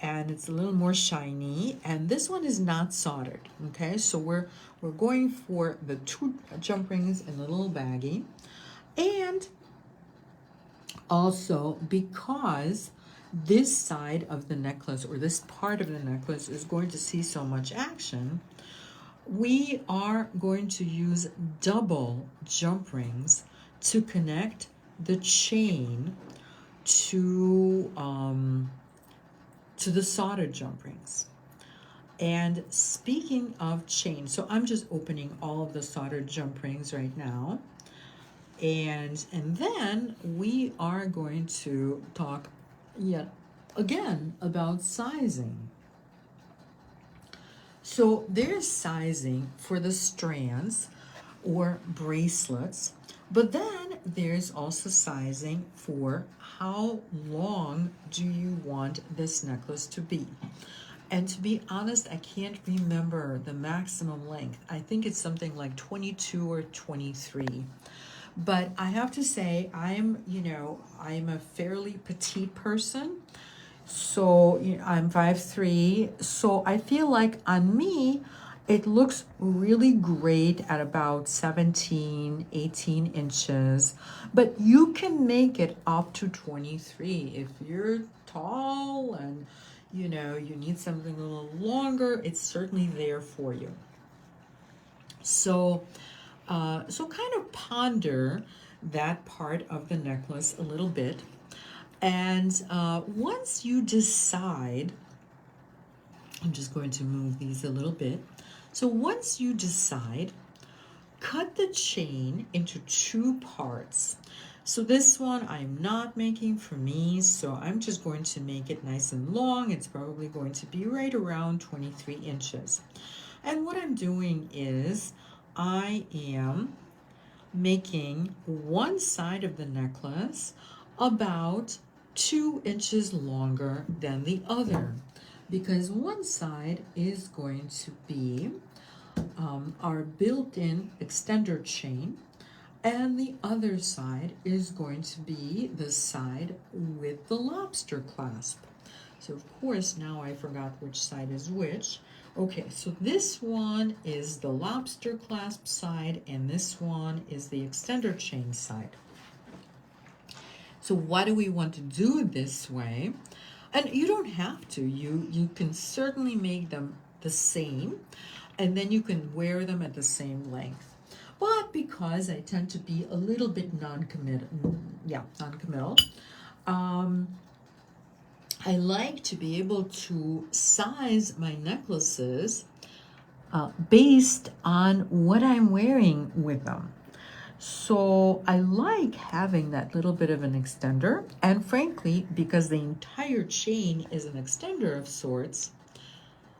and it's a little more shiny. And this one is not soldered, okay? So we're going for the two jump rings in a little baggie. And also because this side of the necklace, or this part of the necklace, is going to see so much action, we are going to use double jump rings to connect the chain to the soldered jump rings. And speaking of chain, so I'm just opening all of the soldered jump rings right now. And then we are going to talk yet again about sizing. So there's sizing for the strands or bracelets, but then there's also sizing for how long do you want this necklace to be. And to be honest, I can't remember the maximum length. I think it's something like 22 or 23. But I have to say, I'm a fairly petite person. So I'm 5'3", so I feel like on me, it looks really great at about 17, 18 inches. But you can make it up to 23 if you're tall and you need something a little longer. It's certainly there for you. So kind of ponder that part of the necklace a little bit. And once you decide, I'm just going to move these a little bit. So once you decide, cut the chain into two parts. So this one I'm not making for me, so I'm just going to make it nice and long. It's probably going to be right around 23 inches. And what I'm doing is I am making one side of the necklace about 2 inches longer than the other, because one side is going to be our built-in extender chain, and the other side is going to be the side with the lobster clasp. So of course now I forgot which side is which. Okay, so this one is the lobster clasp side and this one is the extender chain side. So why do we want to do it this way? And you don't have to. You can certainly make them the same, and then you can wear them at the same length. But because I tend to be a little bit non-committal, I like to be able to size my necklaces based on what I'm wearing with them. So I like having that little bit of an extender, and frankly, because the entire chain is an extender of sorts,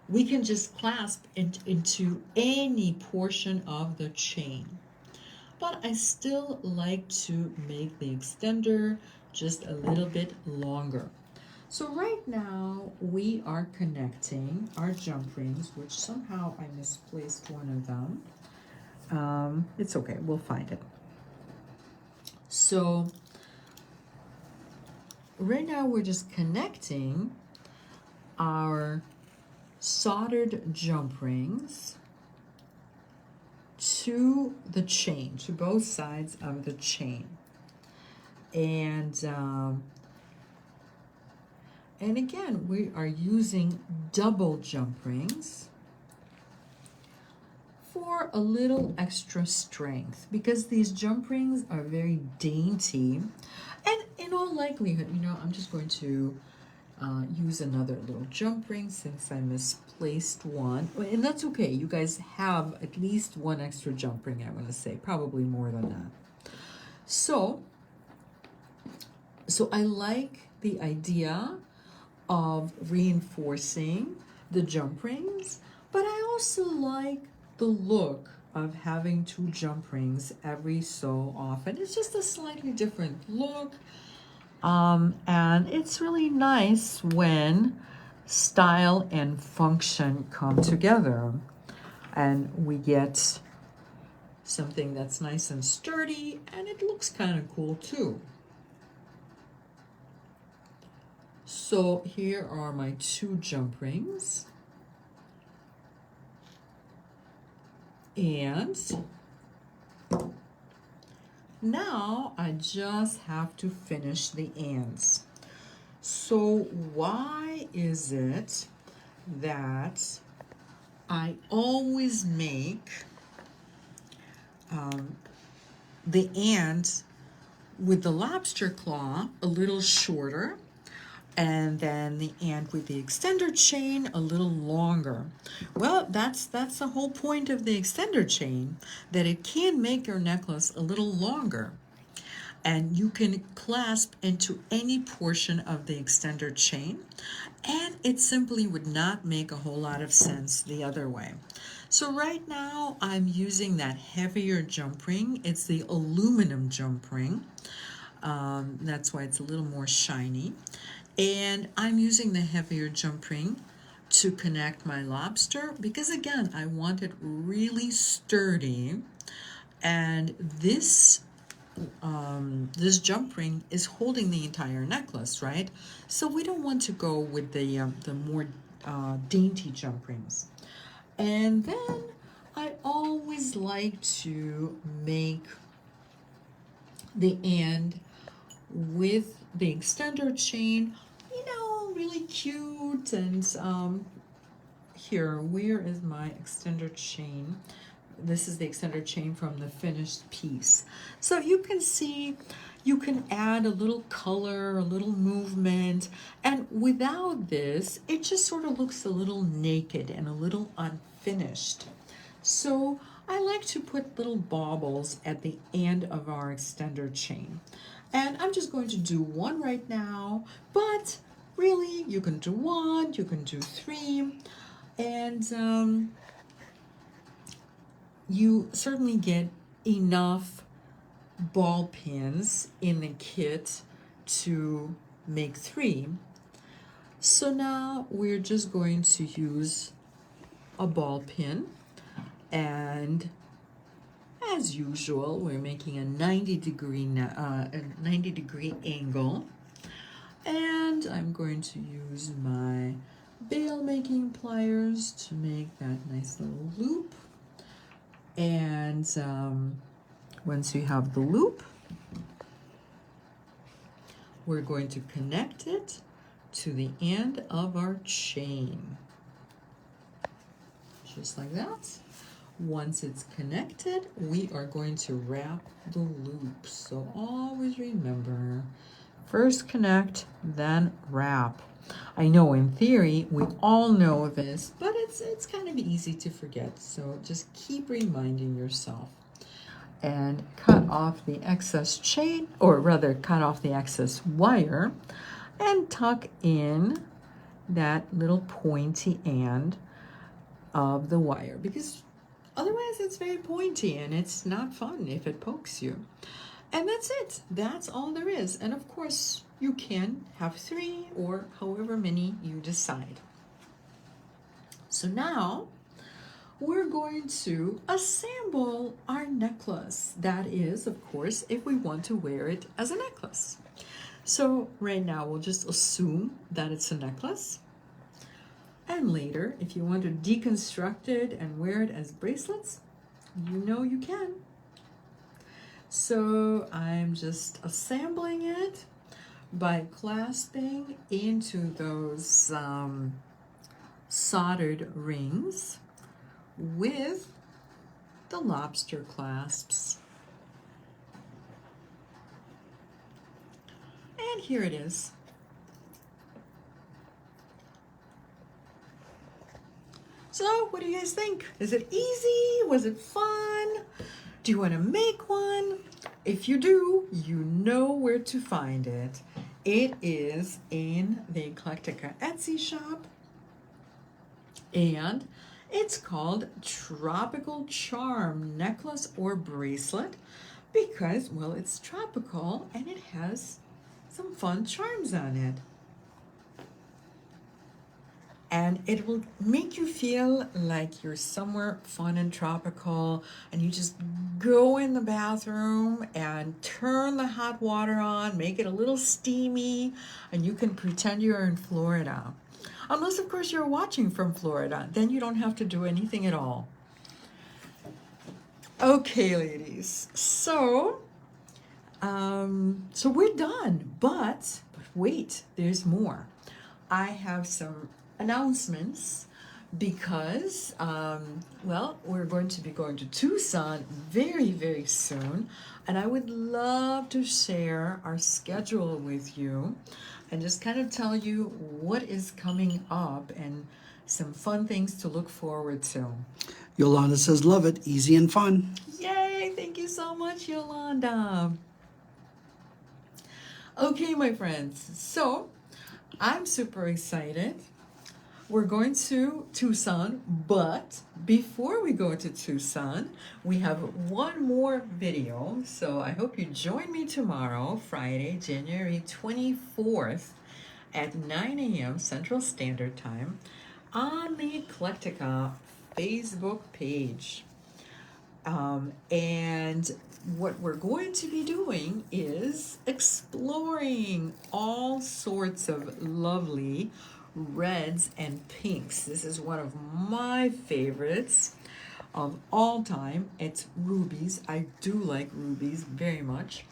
we can just clasp into any portion of the chain. But I still like to make the extender just a little bit longer. So right now we are connecting our jump rings, which somehow I misplaced one of them. It's okay, we'll find it. So right now we're just connecting our soldered jump rings to the chain, to both sides of the chain. And again, we are using double jump rings for a little extra strength, because these jump rings are very dainty. And in all likelihood, I'm just going to use another little jump ring since I misplaced one. And that's okay. You guys have at least one extra jump ring, I want to say, probably more than that. So I like the idea of reinforcing the jump rings, but I also like the look of having two jump rings every so often. It's just a slightly different look, and it's really nice when style and function come together and we get something that's nice and sturdy, and it looks kind of cool too. So here are my two jump rings, and now I just have to finish the ends. So why is it that I always make the ends with the lobster claw a little shorter, and then the end with the extender chain a little longer? Well, that's the whole point of the extender chain, that it can make your necklace a little longer, and you can clasp into any portion of the extender chain, and it simply would not make a whole lot of sense the other way. So right now I'm using that heavier jump ring. It's the aluminum jump ring. That's why it's a little more shiny. And I'm using the heavier jump ring to connect my lobster, because again, I want it really sturdy, and this jump ring is holding the entire necklace, right? So we don't want to go with the more dainty jump rings. And then I always like to make the end with the extender chain, really cute. And here, where is my extender chain? This is the extender chain from the finished piece. So you can see, you can add a little color, a little movement, and without this, it just sort of looks a little naked and a little unfinished. So I like to put little baubles at the end of our extender chain. And I'm just going to do one right now, but really, you can do one, you can do three, and you certainly get enough ball pins in the kit to make three. So now we're just going to use a ball pin, and as usual, we're making a 90-degree angle, and I'm going to use my bail making pliers to make that nice little loop. And once you have the loop, we're going to connect it to the end of our chain, just like that. Once it's connected, we are going to wrap the loops. So always remember, first connect, then wrap. I know in theory we all know this, but it's kind of easy to forget. So just keep reminding yourself. And cut off the excess chain, or rather cut off the excess wire, and tuck in that little pointy end of the wire, because otherwise it's very pointy and it's not fun if it pokes you. And that's it. That's all there is. And of course, you can have 3 or however many you decide. So now we're going to assemble our necklace. That is, of course, if we want to wear it as a necklace. So right now we'll just assume that it's a necklace. And later, if you want to deconstruct it and wear it as bracelets, you know you can. So I'm just assembling it by clasping into those soldered rings with the lobster clasps. And here it is. So what do you guys think? Is it easy? Was it fun? Do you want to make one? If you do, you know where to find it. It is in the Eclectica Etsy shop. And it's called Tropical Charm Necklace or Bracelet because, well, it's tropical and it has some fun charms on it. And it will make you feel like you're somewhere fun and tropical, and you just go in the bathroom and turn the hot water on, make it a little steamy, and you can pretend you're in Florida. Unless, of course, you're watching from Florida. Then you don't have to do anything at all. Okay, ladies. So we're done. But wait, there's more. I have some announcements because, well, we're going to be going to Tucson very, very soon. And I would love to share our schedule with you and just kind of tell you what is coming up and some fun things to look forward to. Yolanda says, love it, easy and fun. Yay, thank you so much, Yolanda. Okay, my friends, so I'm super excited. We're going to Tucson, but before we go to Tucson, we have one more video. So I hope you join me tomorrow, Friday, January 24th at 9 a.m. Central Standard Time on the Eclectica Facebook page. And what we're going to be doing is exploring all sorts of lovely reds and pinks. This is one of my favorites of all time. It's rubies. I do like rubies very much.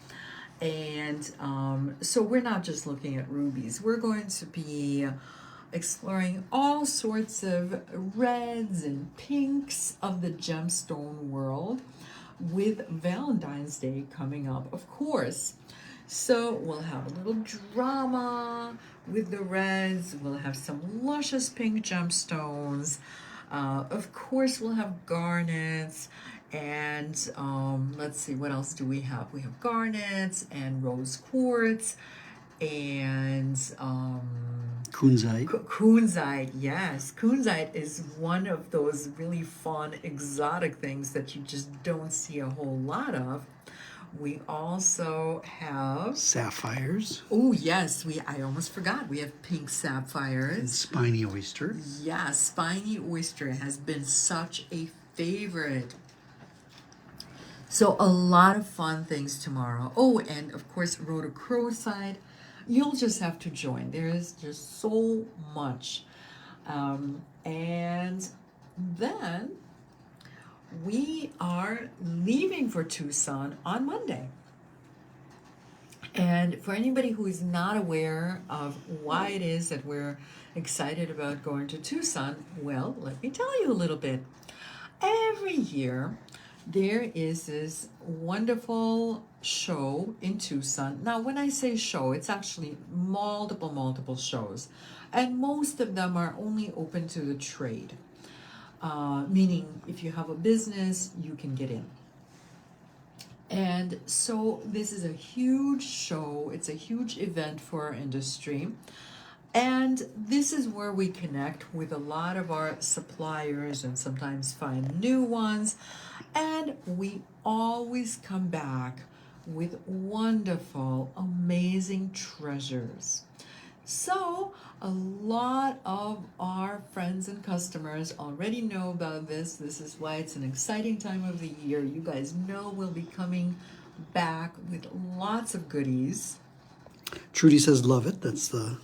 And so we're not just looking at rubies. We're going to be exploring all sorts of reds and pinks of the gemstone world with Valentine's Day coming up, of course. So we'll have a little drama with the reds. We'll have some luscious pink gemstones. Of course, we'll have garnets. And let's see, what else do we have? We have garnets and rose quartz and Kunzite. Kunzite, yes. Kunzite is one of those really fun, exotic things that you just don't see a whole lot of. We also have Sapphires. Oh, yes. I almost forgot. We have pink sapphires. And spiny oyster. Yeah, spiny oyster has been such a favorite. So a lot of fun things tomorrow. Oh, and of course, rhodochrosite. You'll just have to join. There is just so much. And then we are leaving for Tucson on Monday. And for anybody who is not aware of why it is that we're excited about going to Tucson, well, let me tell you a little bit. Every year, there is this wonderful show in Tucson. Now, when I say show, it's actually multiple shows, and most of them are only open to the trade, meaning if you have a business, you can get in. And so this is a huge show. It's a huge event for our industry. And this is where we connect with a lot of our suppliers and sometimes find new ones. And we always come back with wonderful, amazing treasures. So a lot of our friends and customers already know about this. This is why it's an exciting time of the year. You guys know we'll be coming back with lots of goodies. Trudy says, love it. That's the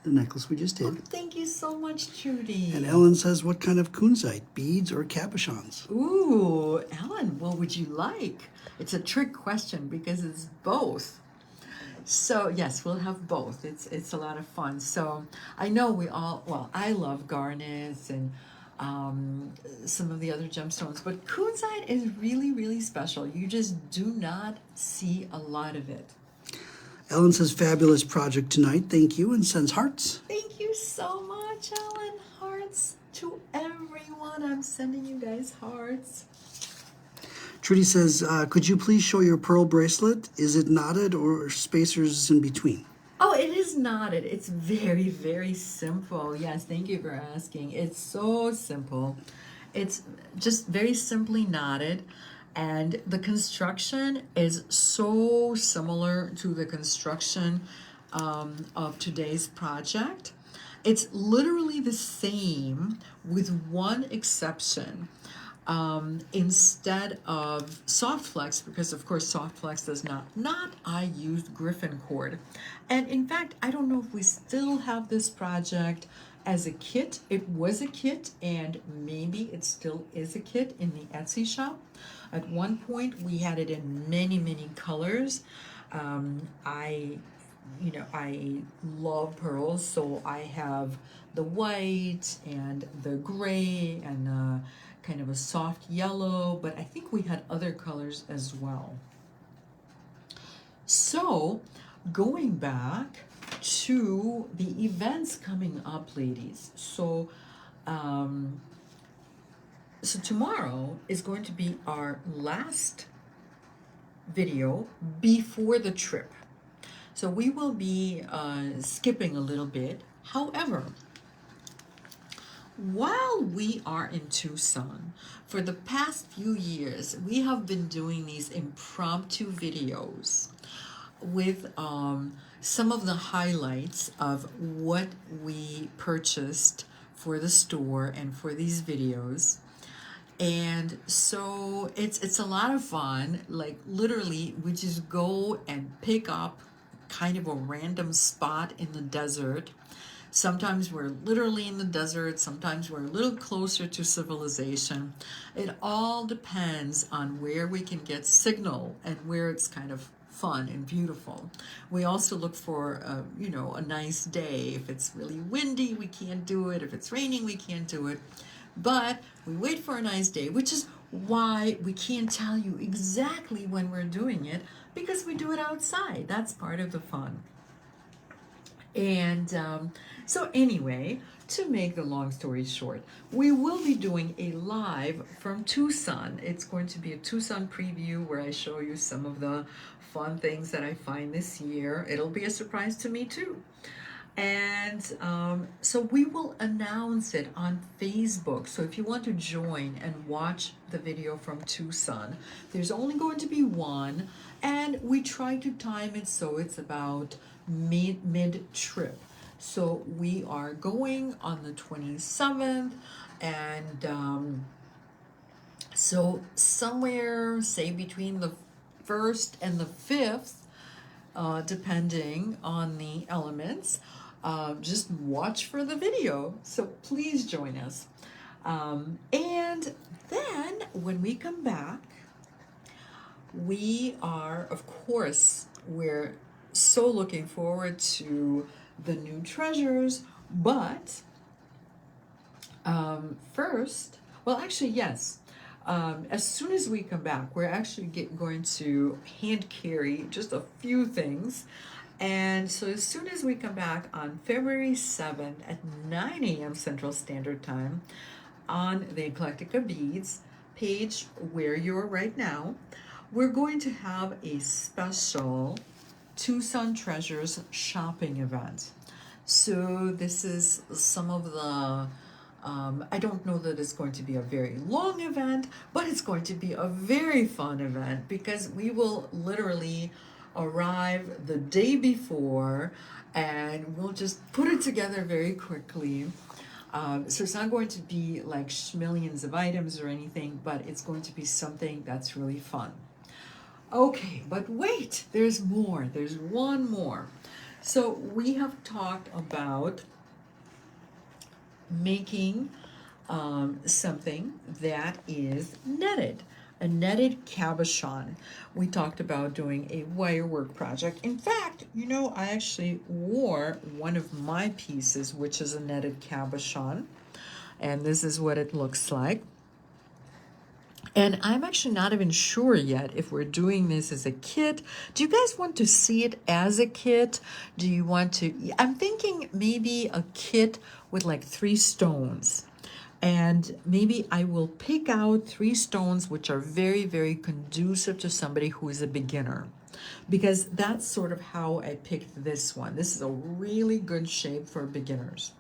necklace we just did. Oh, thank you so much, Trudy. And Ellen says, what kind of kunzite? Beads or cabochons? Ooh, Ellen, what would you like? It's a trick question because it's both. So yes, we'll have both. It's a lot of fun. So I know I love garnets and some of the other gemstones, but kunzite is really, really special. You just do not see a lot of it. Ellen says, fabulous project tonight. Thank you, and sends hearts. Thank you so much, Ellen. Hearts to everyone. I'm sending you guys hearts. Trudy says, could you please show your pearl bracelet? Is it knotted or spacers in between? Oh, it is knotted. It's very, very simple. Yes, thank you for asking. It's so simple. It's just very simply knotted. And the construction is so similar to the construction of today's project. It's literally the same with one exception. Instead of soft flex, because of course soft flex does not knot, I used griffin cord. And in fact, I don't know if we still have this project as a kit. It was a kit, and maybe it still is a kit in the Etsy shop. At one point, we had it in many colors. I love pearls, so I have the white and the gray and kind of a soft yellow, but I think we had other colors as well. So going back to the events coming up, ladies. So tomorrow is going to be our last video before the trip. So we will be skipping a little bit. However, while we are in Tucson, for the past few years, we have been doing these impromptu videos with some of the highlights of what we purchased for the store and for these videos. And so it's a lot of fun. Like literally, we just go and pick up kind of a random spot in the desert. Sometimes we're literally in the desert, sometimes we're a little closer to civilization. It all depends on where we can get signal and where it's kind of fun and beautiful. We also look for a nice day. If it's really windy, we can't do it. If it's raining, we can't do it. But we wait for a nice day, which is why we can't tell you exactly when we're doing it, because we do it outside. That's part of the fun. And so anyway, to make the long story short, we will be doing a live from Tucson. It's going to be a Tucson preview where I show you some of the fun things that I find this year. It'll be a surprise to me too. And so we will announce it on Facebook. So if you want to join and watch the video from Tucson, there's only going to be one, and we try to time it so it's about mid-trip. So we are going on the 27th, and so somewhere, say between the 1st and the 5th, depending on the elements, just watch for the video. So please join us. And then when we come back, we are, of course, we're so looking forward to the new treasures, but first, well, actually, yes. As soon as we come back, we're actually going to hand carry just a few things. And so as soon as we come back on February 7th at 9 a.m. Central Standard Time on the Eclectica Beads page where you're right now, we're going to have a special Tucson Treasures shopping event. So this is some of the I don't know that it's going to be a very long event, but it's going to be a very fun event because we will literally arrive the day before and we'll just put it together very quickly. So it's not going to be like millions of items or anything, but it's going to be something that's really fun. Okay, but wait, there's more. There's one more. So we have talked about making something that is netted, a netted cabochon. We talked about doing a wire work project. In fact, you know, I actually wore one of my pieces, which is a netted cabochon, and this is what it looks like. And I'm actually not even sure yet if we're doing this as a kit. Do you guys want to see it as a kit? Do you want to? I'm thinking maybe a kit with like 3 stones. And maybe I will pick out 3 stones which are very, very conducive to somebody who is a beginner. Because that's sort of how I picked this one. This is a really good shape for beginners.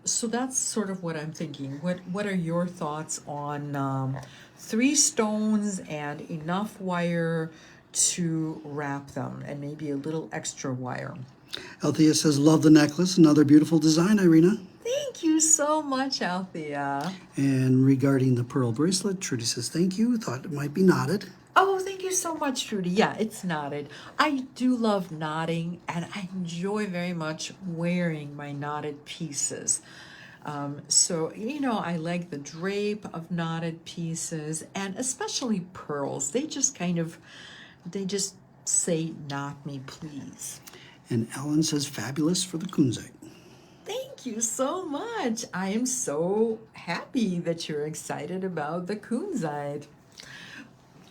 So that's sort of what I'm thinking. What are your thoughts on 3 stones and enough wire to wrap them and maybe a little extra wire? Althea says, love the necklace. Another beautiful design, Irina. Thank you so much, Althea. And regarding the pearl bracelet, Trudy says, thank you. Thought it might be knotted. Oh, thank you so much, Trudy. Yeah, it's knotted. I do love knotting, and I enjoy very much wearing my knotted pieces. So, you know, I like the drape of knotted pieces, and especially pearls. They just say, knot me, please. And Ellen says, fabulous for the kunzite. Thank you so much. I am so happy that you're excited about the kunzite.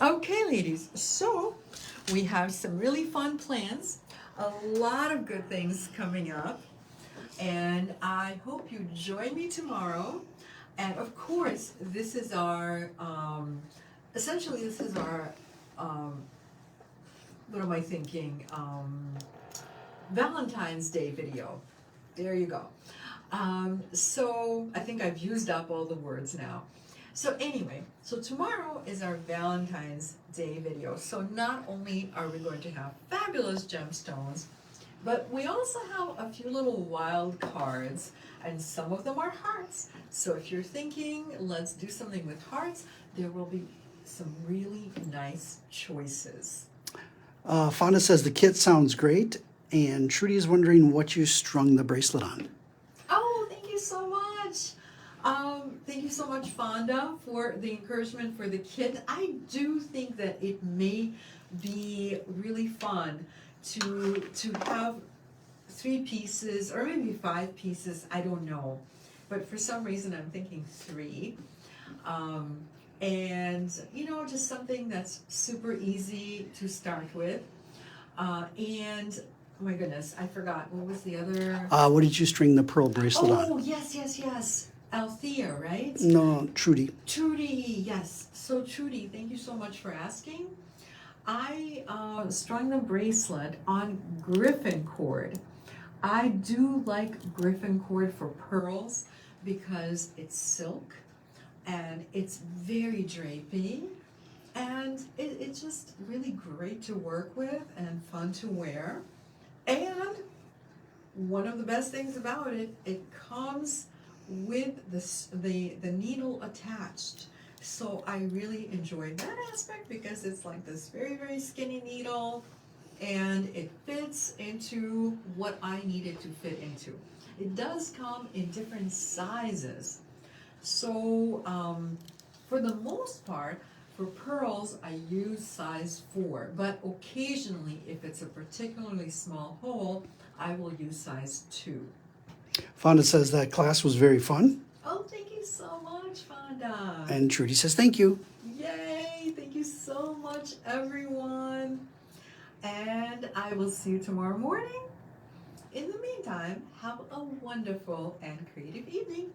Okay, ladies, so we have some really fun plans, a lot of good things coming up, and I hope you join me tomorrow. And of course, this is our, essentially this is our, what am I thinking, Valentine's Day video. There you go. So I think I've used up all the words now. So anyway, so tomorrow is our Valentine's Day video. So not only are we going to have fabulous gemstones, but we also have a few little wild cards, and some of them are hearts. So if you're thinking, let's do something with hearts, there will be some really nice choices. Fonda says the kit sounds great, and Trudy is wondering what you strung the bracelet on. Oh, thank you so much. Thank you so much, Fonda, for the encouragement for the kit. I do think that it may be really fun to have 3 pieces or maybe 5 pieces. I don't know, but for some reason I'm thinking 3. And you know, just something that's super easy to start with. And oh my goodness, I forgot. What was the other? What did you string the pearl bracelet on? Oh, yes. Althea, right? No, Trudy. Trudy, yes. So Trudy, thank you so much for asking. I strung the bracelet on griffin cord. I do like griffin cord for pearls because it's silk and it's very drapey, and it's just really great to work with and fun to wear. And one of the best things about it, it comes with the needle attached. So I really enjoyed that aspect because it's like this very, very skinny needle, and it fits into what I needed to fit into. It does come in different sizes. So for the most part, for pearls, I use size 4, but occasionally, if it's a particularly small hole, I will use size 2. Fonda says that class was very fun. Oh, thank you so much, Fonda. And Trudy says thank you. Yay! Thank you so much, everyone. And I will see you tomorrow morning. In the meantime, have a wonderful and creative evening.